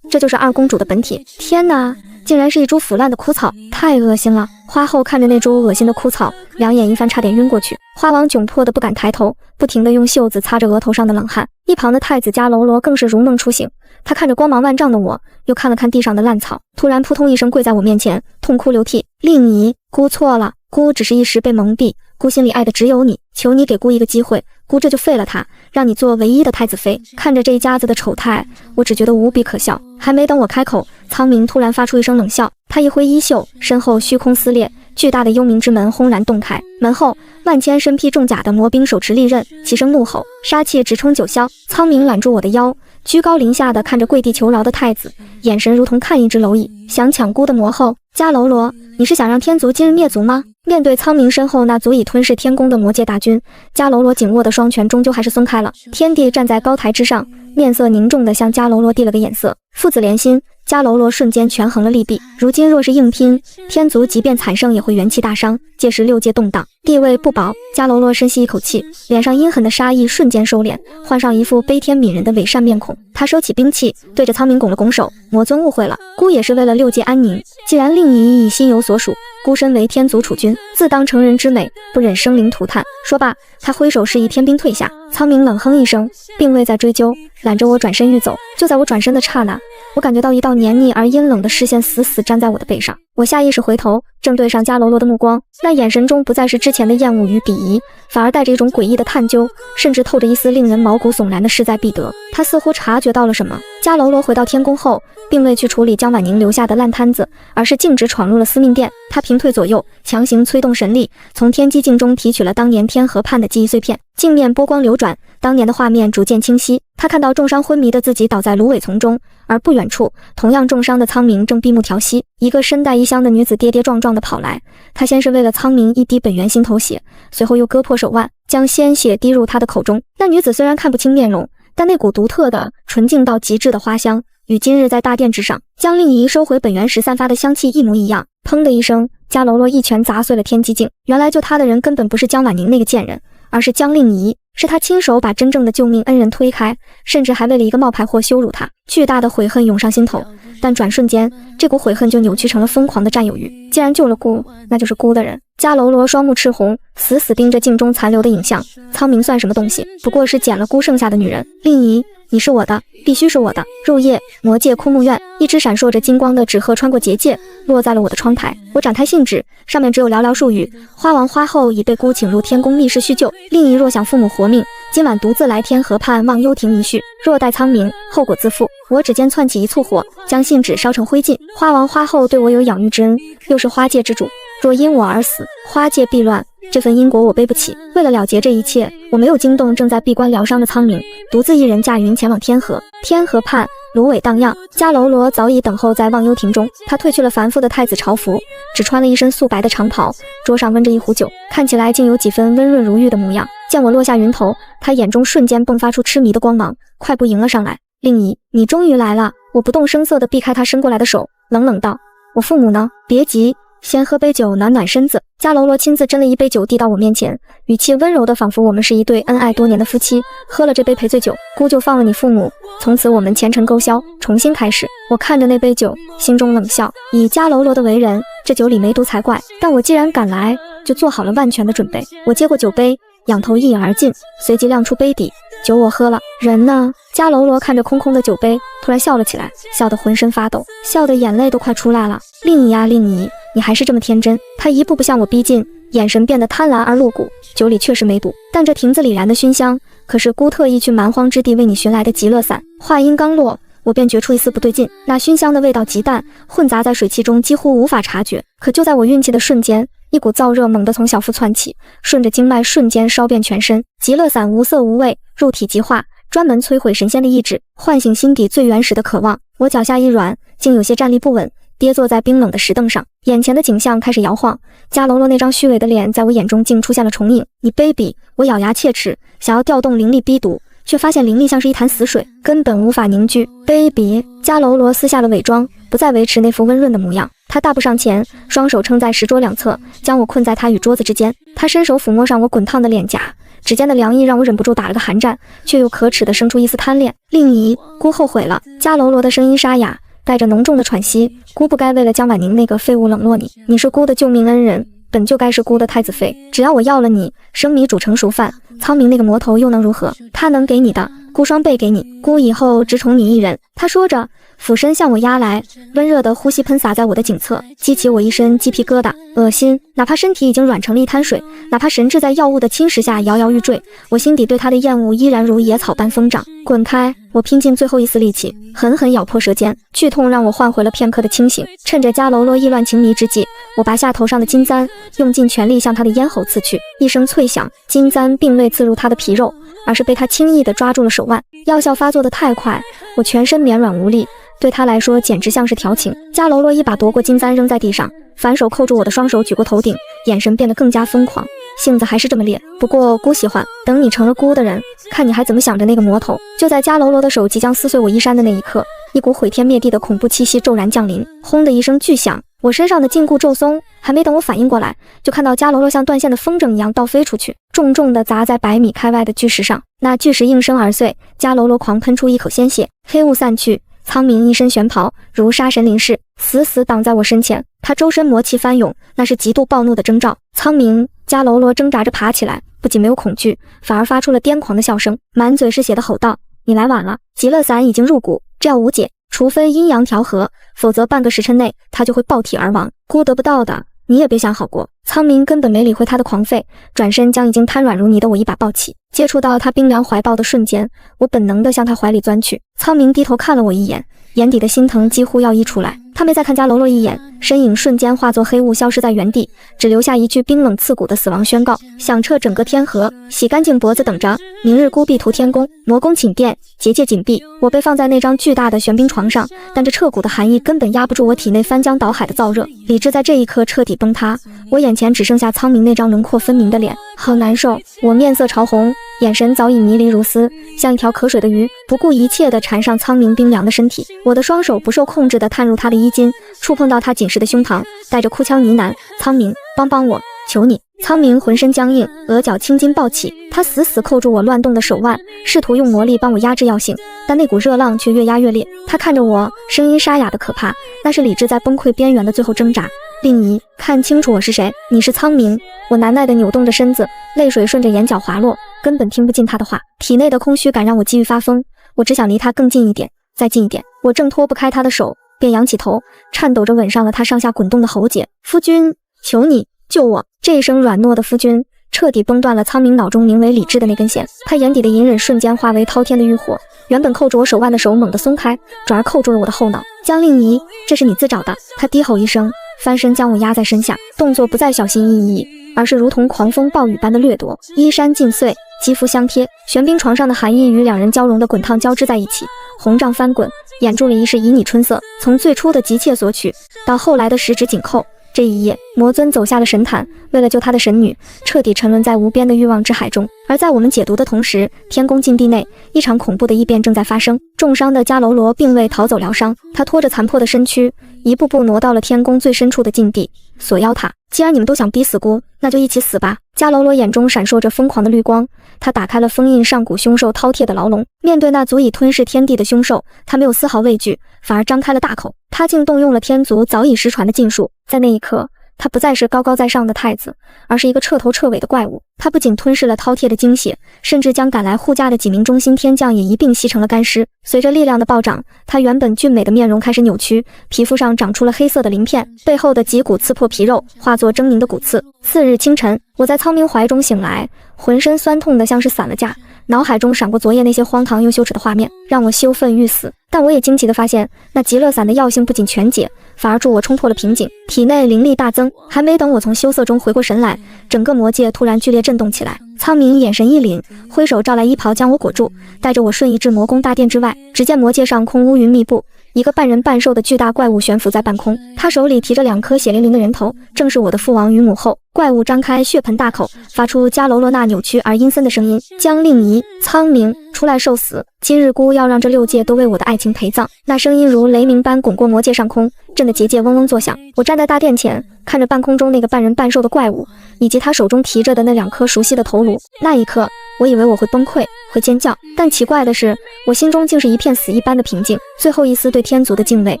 这就是二公主的本体。天哪，竟然是一株腐烂的枯草，太恶心了！花后看着那株恶心的枯草，两眼一翻，差点晕过去。花王窘迫的不敢抬头，不停地用袖子擦着额头上的冷汗。一旁的太子家楼罗更是如梦初醒，他看着光芒万丈的我，又看了看地上的烂草，突然扑通一声跪在我面前，痛哭流涕。令仪，姑错了，姑只是一时被蒙蔽，姑心里爱的只有你，求你给姑一个机会，姑这就废了他，让你做唯一的太子妃。看着这一家子的丑态，我只觉得无比可笑。还没等我开口，苍明突然发出一声冷笑，他一挥衣袖，身后虚空撕裂，巨大的幽冥之门轰然洞开，门后万千身披重甲的魔兵手持利刃，齐声怒吼，杀气直冲九霄。苍明揽住我的腰，居高临下的看着跪地求饶的太子，眼神如同看一只蝼蚁，想抢姑的魔后。迦楼罗，你是想让天族今日灭族吗？面对苍明身后那足以吞噬天宫的魔界大军，迦楼罗紧握的双拳终究还是松开了。天帝站在高台之上，面色凝重地向迦楼罗递了个眼色，父子连心。迦楼罗瞬间权衡了利弊，如今若是硬拼，天族即便惨胜也会元气大伤，届时六界动荡，地位不保。迦楼罗深吸一口气，脸上阴狠的杀意瞬间收敛，换上一副悲天悯人的伪善面孔。他收起兵器，对着苍明拱了拱手，魔尊误会了，姑也是为了六界安宁，既然令仪已心有所属，孤身为天族储君，自当成人之美，不忍生灵涂炭。说罢，他挥手示意天兵退下。苍明冷哼一声，并未再追究，揽着我转身欲走。就在我转身的刹那，我感觉到一道黏腻而阴冷的视线死死粘在我的背上。我下意识回头，正对上迦楼罗的目光，那眼神中不再是之前的厌恶与鄙夷，反而带着一种诡异的探究，甚至透着一丝令人毛骨悚然的势在必得。他似乎察觉到了什么。迦楼罗回到天宫后，并未去处理江婉宁留下的烂摊子，而是径直闯入了司命殿。他平退左右，强行催动神力，从天机镜中提取了当年天河畔的记忆碎片。镜面波光流转，当年的画面逐渐清晰。他看到重伤昏迷的自己倒在芦苇丛中，而不远处同样重伤的苍明正闭目调息。一个身带衣箱的女子跌跌撞撞地跑来，她先是为了苍明一滴本源心头血，随后又割破手腕，将鲜血滴入她的口中。那女子虽然看不清面容，但那股独特的纯净到极致的花香，与今日在大殿之上将令仪收回本源时散发的香气一模一样。砰的一声，迦楼罗一拳砸碎了天机镜。原来救他的人根本不是江婉宁那个贱人，而是江令仪，是他亲手把真正的救命恩人推开，甚至还为了一个冒牌货羞辱他。巨大的悔恨涌上心头，但转瞬间，这股悔恨就扭曲成了疯狂的占有欲。既然救了姑，那就是姑的人。迦楼罗双目赤红，死死盯着镜中残留的影像。苍明算什么东西，不过是捡了姑剩下的女人。令仪，你是我的，必须是我的。入夜，魔界枯木院，一只闪烁着金光的纸鹤穿过结界，落在了我的窗台。我展开信纸，上面只有寥寥数语：花王花后已被姑请入天宫密室叙旧，令仪若想父母活命，今晚独自来天河畔望幽亭一叙，若待苍明，后果自负。我指尖窜起一簇火，将信纸烧成灰烬。花王花后对我有养育之恩，又是花界之主，若因我而死，花界必乱，这份因果我背不起。为了了结这一切，我没有惊动正在闭关疗伤的苍明，独自一人驾云前往天河。天河畔，芦苇荡漾，迦楼罗早已等候在忘忧亭中。他褪去了繁复的太子朝服，只穿了一身素白的长袍，桌上温着一壶酒，看起来竟有几分温润如玉的模样。见我落下云头，他眼中瞬间迸发出痴迷的光芒，快步迎了上来。令仪，你终于来了。我不动声色地避开他伸过来的手，冷冷道：我父母呢？别急，先喝杯酒暖暖身子。迦楼罗亲自斟了一杯酒递到我面前，语气温柔的仿佛我们是一对恩爱多年的夫妻。喝了这杯赔罪酒，姑就放了你父母，从此我们前尘勾销，重新开始。我看着那杯酒，心中冷笑，以迦楼罗的为人，这酒里没毒才怪，但我既然敢来，就做好了万全的准备。我接过酒杯，仰头一饮而尽，随即亮出杯底，酒我喝了，人呢？迦楼罗看着空空的酒杯，突然笑了起来，笑得浑身发抖，笑得眼泪都快出来了。令仪啊，令仪，你还是这么天真。他一步步向我逼近，眼神变得贪婪而露骨。酒里确实没毒，但这亭子里燃的熏香，可是姑特意去蛮荒之地为你寻来的极乐散。话音刚落，我便觉出一丝不对劲，那熏香的味道极淡，混杂在水汽中，几乎无法察觉。可就在我运气的瞬间，一股燥热猛地从小腹窜起，顺着经脉瞬间烧遍全身。极乐散无色无味，入体即化，专门摧毁神仙的意志，唤醒心底最原始的渴望。我脚下一软，竟有些站立不稳，跌坐在冰冷的石凳上。眼前的景象开始摇晃，迦楼罗那张虚伪的脸在我眼中竟出现了重影。你卑鄙！我咬牙切齿，想要调动灵力逼堵，却发现灵力像是一潭死水，根本无法凝聚。卑鄙！迦楼罗撕下了伪装，不再维持那副温润的模样。他大步上前，双手撑在石桌两侧，将我困在他与桌子之间。他伸手抚摸上我滚烫的脸颊，指尖的凉意让我忍不住打了个寒战，却又可耻地生出一丝贪恋。令仪，姑后悔了。迦楼罗的声音沙哑，带着浓重的喘息。姑不该为了江婉宁那个废物冷落你，你是姑的救命恩人，本就该是姑的太子妃。只要我要了你，生米煮成熟饭，苍明那个魔头又能如何？他能给你的，孤双倍给你，孤以后只宠你一人。他说着，俯身向我压来，温热的呼吸喷洒在我的颈侧，激起我一身鸡皮疙瘩，恶心。哪怕身体已经软成了一滩水，哪怕神志在药物的侵蚀下摇摇欲坠，我心底对他的厌恶依然如野草般疯长。滚开！我拼尽最后一丝力气，狠狠咬破舌尖，剧痛让我换回了片刻的清醒。趁着迦楼罗意乱情迷之际，我拔下头上的金簪，用尽全力向他的咽喉刺去。一声脆响，金簪并未刺入他的皮肉，而是被他轻易地抓住了手腕。药效发作的太快，我全身绵软无力，对他来说简直像是调情。迦楼罗一把夺过金簪扔在地上，反手扣住我的双手举过头顶，眼神变得更加疯狂。性子还是这么烈，不过姑喜欢，等你成了姑的人，看你还怎么想着那个魔头。就在迦楼罗的手即将撕碎我衣衫的那一刻，一股毁天灭地的恐怖气息骤然降临，轰的一声巨响，我身上的禁锢骤松，还没等我反应过来，就看到迦楼罗像断线的风筝一样倒飞出去，重重地砸在100米开外的巨石上，那巨石应声而碎，迦楼罗狂喷出一口鲜血，黑雾散去，苍冥一身玄袍，如杀神临世，死死挡在我身前。他周身魔气翻涌，那是极度暴怒的征兆。苍冥，迦楼罗挣扎着爬起来，不仅没有恐惧，反而发出了癫狂的笑声，满嘴是血的吼道：“你来晚了，极乐散已经入骨，这药无解，除非阴阳调和，否则半个时辰内他就会爆体而亡。姑得不到的，你也别想好过。”苍冥根本没理会他的狂吠，转身将已经瘫软如泥的我一把抱起，接触到他冰凉怀抱的瞬间，我本能地向他怀里钻去。苍冥低头看了我一眼，眼底的心疼几乎要溢出来。他没再看迦楼罗一眼，身影瞬间化作黑雾消失在原地，只留下一句冰冷刺骨的死亡宣告，响彻整个天河。洗干净脖子等着，明日孤必屠天宫，魔宫寝殿，结界紧闭。我被放在那张巨大的玄冰床上，但这彻骨的寒意根本压不住我体内翻江倒海的燥热，理智在这一刻彻底崩塌。我眼前只剩下苍冥那张轮廓分明的脸，好难受。我面色潮红，眼神早已迷离如丝，像一条渴水的鱼，不顾一切地缠上苍冥冰凉的身体。我的双手不受控制地探入他的衣襟，触碰到他紧实的胸膛，带着哭腔呢喃：“苍冥，帮帮我，求你！”苍冥浑身僵硬，额角青筋暴起，他死死扣住我乱动的手腕，试图用魔力帮我压制药性，但那股热浪却越压越烈。他看着我，声音沙哑的可怕，那是理智在崩溃边缘的最后挣扎。令仪，看清楚我是谁，你是苍冥。我难耐地扭动着身子，泪水顺着眼角滑落，根本听不进他的话。体内的空虚感让我急于发疯，我只想离他更近一点，再近一点。我挣脱不开他的手，便仰起头，颤抖着吻上了他上下滚动的喉结。夫君，求你救我！这一声软糯的夫君，彻底崩断了苍冥脑中名为理智的那根弦。他眼底的隐忍瞬间化为滔天的欲火，原本扣住我手腕的手猛地松开，转而扣住了我的后脑。江令仪，这是你自找的！他低吼一声，翻身将我压在身下，动作不再小心翼翼，而是如同狂风暴雨般的掠夺。衣衫尽碎，肌肤相贴，玄冰床上的寒意与两人交融的滚烫交织在一起，红胀翻滚，眼住了一世旖旎春色。从最初的急切索取，到后来的十指紧扣，这一夜，魔尊走下了神坛，为了救他的神女，彻底沉沦在无边的欲望之海中。而在我们解毒的同时，天宫禁地内，一场恐怖的异变正在发生。重伤的迦楼罗并未逃走疗伤，他拖着残破的身躯，一步步挪到了天宫最深处的禁地锁妖塔。既然你们都想逼死姑，那就一起死吧！迦楼罗眼中闪烁着疯狂的绿光，他打开了封印上古凶兽饕餮的牢笼。面对那足以吞噬天地的凶兽，他没有丝毫畏惧，反而张开了大口。他竟动用了天族早已失传的禁术，在那一刻，他不再是高高在上的太子，而是一个彻头彻尾的怪物。他不仅吞噬了饕餮的精血，甚至将赶来护驾的几名中心天将也一并吸成了干尸。随着力量的暴涨，他原本俊美的面容开始扭曲，皮肤上长出了黑色的鳞片，背后的脊骨刺破皮肉，化作狰狞的骨刺。次日清晨，我在苍冥怀中醒来，浑身酸痛的像是散了架，脑海中闪过昨夜那些荒唐又羞耻的画面，让我羞愤欲死。但我也惊奇地发现，那极乐散的药性不仅全解，反而助我冲破了瓶颈，体内灵力大增。还没等我从羞涩中回过神来，整个魔界突然剧烈震动起来。苍冥眼神一凛，挥手召来衣袍将我裹住，带着我瞬移至魔宫大殿之外。只见魔界上空乌云密布，一个半人半兽的巨大怪物悬浮在半空，他手里提着2颗血淋淋的人头，正是我的父王与母后。怪物张开血盆大口，发出迦楼罗那扭曲而阴森的声音：“江令仪，苍冥，出来受死！今日姑要让这6界都为我的爱情陪葬。”那声音如雷鸣般滚过魔界上空，震得结界嗡嗡作响。我站在大殿前，看着半空中那个半人半兽的怪物，以及他手中提着的那2颗熟悉的头颅。那一刻，我以为我会崩溃，会尖叫，但奇怪的是，我心中竟是一片死一般的平静。最后一丝对天族的敬畏，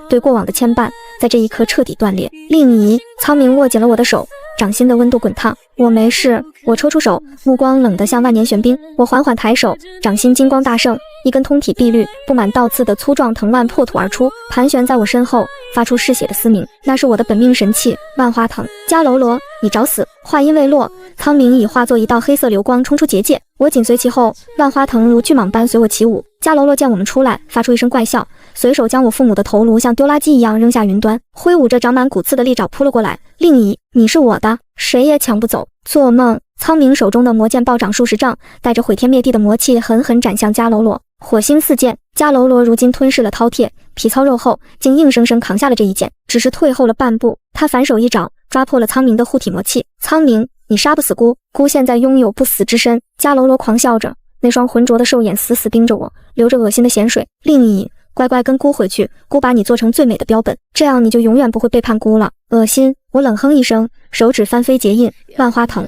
对过往的牵绊，在这一刻彻底断裂。令仪，苍冥握紧了我的手，掌心的温度滚烫。我没事，我抽出手，目光冷得像万年玄冰。我缓缓抬手，掌心金光大盛，一根通体碧绿、布满倒刺的粗壮藤蔓破土而出，盘旋在我身后，发出嗜血的嘶鸣。那是我的本命神器万花藤。迦楼罗，你找死！话音未落，苍冥已化作一道黑色流光冲出结界，我紧随其后，万花藤如巨蟒般随我起舞。迦楼罗见我们出来，发出一声怪笑，随手将我父母的头颅像丢垃圾一样扔下云端，挥舞着长满骨刺的利爪扑了过来。令仪，你是我的，谁也抢不走。做梦！苍冥手中的魔剑暴涨数十丈，带着毁天灭地的魔气狠狠斩向迦楼罗。火星四剑，迦楼罗如今吞噬了饕餮，皮糙肉厚，竟硬生生扛下了这一剑，只是退后了半步。他反手一掌，抓破了苍冥的护体魔气。苍冥，你杀不死姑，姑现在拥有不死之身。迦楼罗狂笑着，那双浑浊的兽眼死死盯着我，流着恶心的咸水。令仪，乖乖跟姑回去，姑把你做成最美的标本，这样你就永远不会背叛姑了。恶心！我冷哼一声，手指翻飞结印，万花藤。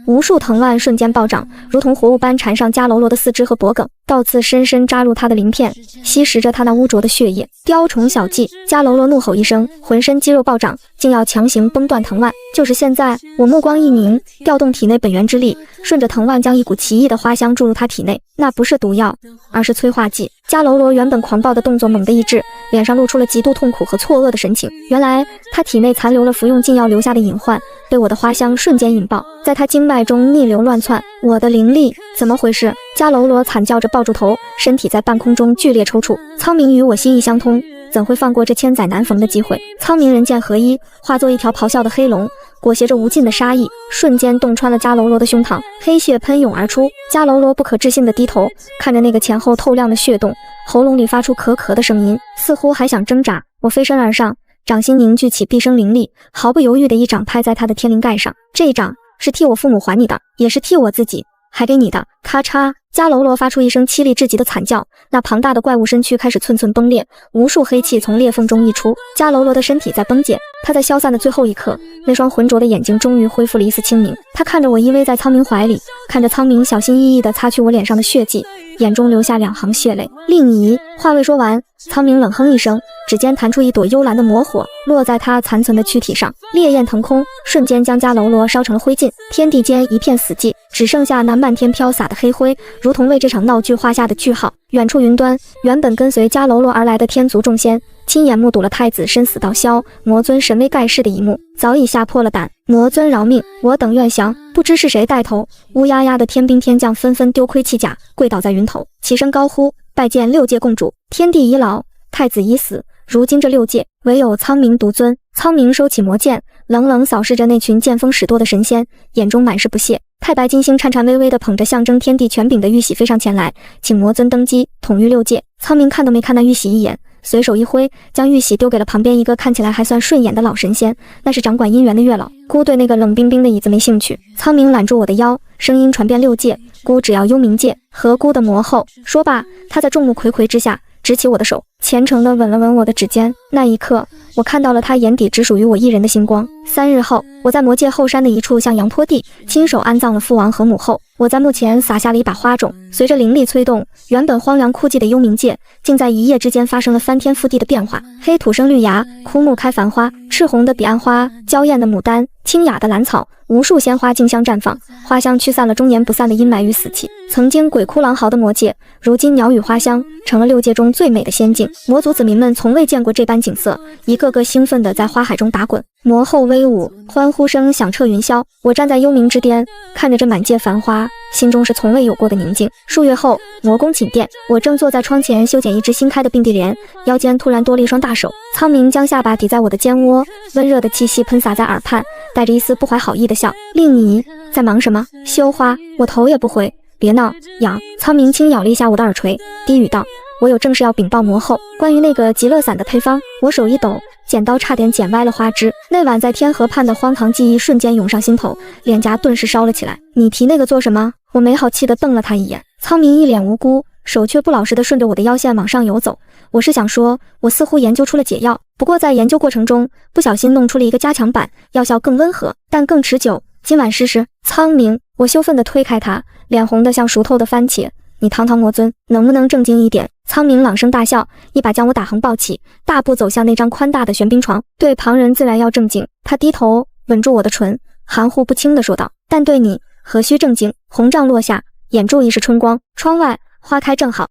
无数藤蔓瞬间暴涨，如同活物般缠上迦楼罗的四肢和脖颈，倒刺深深扎入他的鳞片，吸食着他那污浊的血液。雕虫小技！迦楼罗怒吼一声，浑身肌肉暴涨，竟要强行崩断藤蔓。就是现在！我目光一凝，调动体内本源之力，顺着藤蔓将一股奇异的花香注入他体内。那不是毒药，而是催化剂。迦楼罗原本狂暴的动作猛地一滞，脸上露出了极度痛苦和错愕的神情。原来他体内残留了服用禁药留下的隐患，被我的花香瞬间引爆，在他经脉中逆流乱窜。我的灵力怎么回事？迦楼罗惨叫着抱住头，身体在半空中剧烈抽搐。苍冥与我心意相通，怎会放过这千载难逢的机会？苍冥人剑合一，化作一条咆哮的黑龙，裹挟着无尽的杀意，瞬间洞穿了迦楼罗的胸膛，黑血喷涌而出。迦楼罗不可置信地低头看着那个前后透亮的血洞，喉咙里发出咳咳的声音，似乎还想挣扎。我飞身而上，掌心凝聚起毕生灵力，毫不犹豫的一掌拍在他的天灵盖上。这一掌是替我父母还你的，也是替我自己还给你的。咔嚓！迦楼罗发出一声凄厉至极的惨叫，那庞大的怪物身躯开始寸寸崩裂，无数黑气从裂缝中溢出。迦楼罗的身体在崩解，他在消散的最后一刻，那双浑浊的眼睛终于恢复了一丝清明。他看着我依偎在苍冥怀里，看着苍冥小心翼翼地擦去我脸上的血迹，眼中流下2行血泪。令仪，话未说完，苍冥冷哼一声，指尖弹出一朵幽蓝的魔火，落在他残存的躯体上，烈焰腾空，瞬间将迦楼罗烧成了灰烬。天地间一片死寂，只剩下那漫天飘洒的黑灰，如同为这场闹剧画下的句号。远处云端，原本跟随迦楼罗而来的天族众仙，亲眼目睹了太子生死道消，魔尊神威盖世的一幕，早已吓破了胆。魔尊饶命，我等愿降。不知是谁带头，乌压压的天兵天将纷纷丢盔弃甲，跪倒在云头，齐声高呼：拜见6界共主！天地已老，太子已死，如今这6界唯有苍冥独尊。苍冥收起魔剑，冷冷扫视着那群剑锋使舵的神仙，眼中满是不屑。太白金星颤颤巍巍地捧着象征天地权柄的玉玺飞上前来，请魔尊登基，统御6界。苍冥看都没看那玉玺一眼，随手一挥，将玉玺丢给了旁边一个看起来还算顺眼的老神仙，那是掌管姻缘的月老。姑对那个冷冰冰的椅子没兴趣。苍冥揽住我的腰，声音传遍6界，姑只要幽冥界和姑的魔后。说罢，他在众目睽睽之下执起我的手，虔诚地吻了吻我的指尖。那一刻，我看到了他眼底只属于我一人的星光。3日后，我在魔界后山的一处像阳坡地，亲手安葬了父王和母后。我在墓前撒下了一把花种，随着灵力催动，原本荒凉枯寂的幽冥界，竟在一夜之间发生了翻天覆地的变化。黑土生绿芽，枯木开繁花，赤红的彼岸花，娇艳的牡丹，清雅的兰草，无数鲜花竞相绽放，花香驱散了终年不散的阴霾与死气。曾经鬼哭狼嚎的魔界，如今鸟语花香，成了6界中最美的仙境。魔族子民们从未见过这般景色，一个个兴奋地在花海中打滚。魔后威武，欢呼声响彻云霄。我站在幽冥之巅，看着这满界繁花，心中是从未有过的宁静。数月后，魔宫寝殿，我正坐在窗前修剪一只新开的并蒂莲，腰间突然多了一双大手。苍冥将下巴抵在我的肩窝，温热的气息喷洒在耳畔，带着一丝不怀好意的笑。令仪，在忙什么？修花？我头也不回。别闹，痒。苍冥轻咬了一下我的耳垂，低语道：我有正事要禀报魔后，关于那个极乐散的配方。我手一抖，剪刀差点剪歪了花枝。那晚在天河畔的荒唐记忆瞬间涌上心头，脸颊顿时烧了起来。你提那个做什么？我没好气地瞪了他一眼。苍冥一脸无辜，手却不老实地顺着我的腰线往上游走。我是想说，我似乎研究出了解药，不过在研究过程中不小心弄出了一个加强版，药效更温和，但更持久。今晚试试。苍冥，我羞愤地推开他，脸红得像熟透的番茄。你堂堂魔尊，能不能正经一点？苍冥朗声大笑，一把将我打横抱起，大步走向那张宽大的玄冰床。对旁人自然要正经。他低头吻住我的唇，含糊不清地说道：“但对你何须正经？”红帐落下，眼注已是春光，窗外花开正好。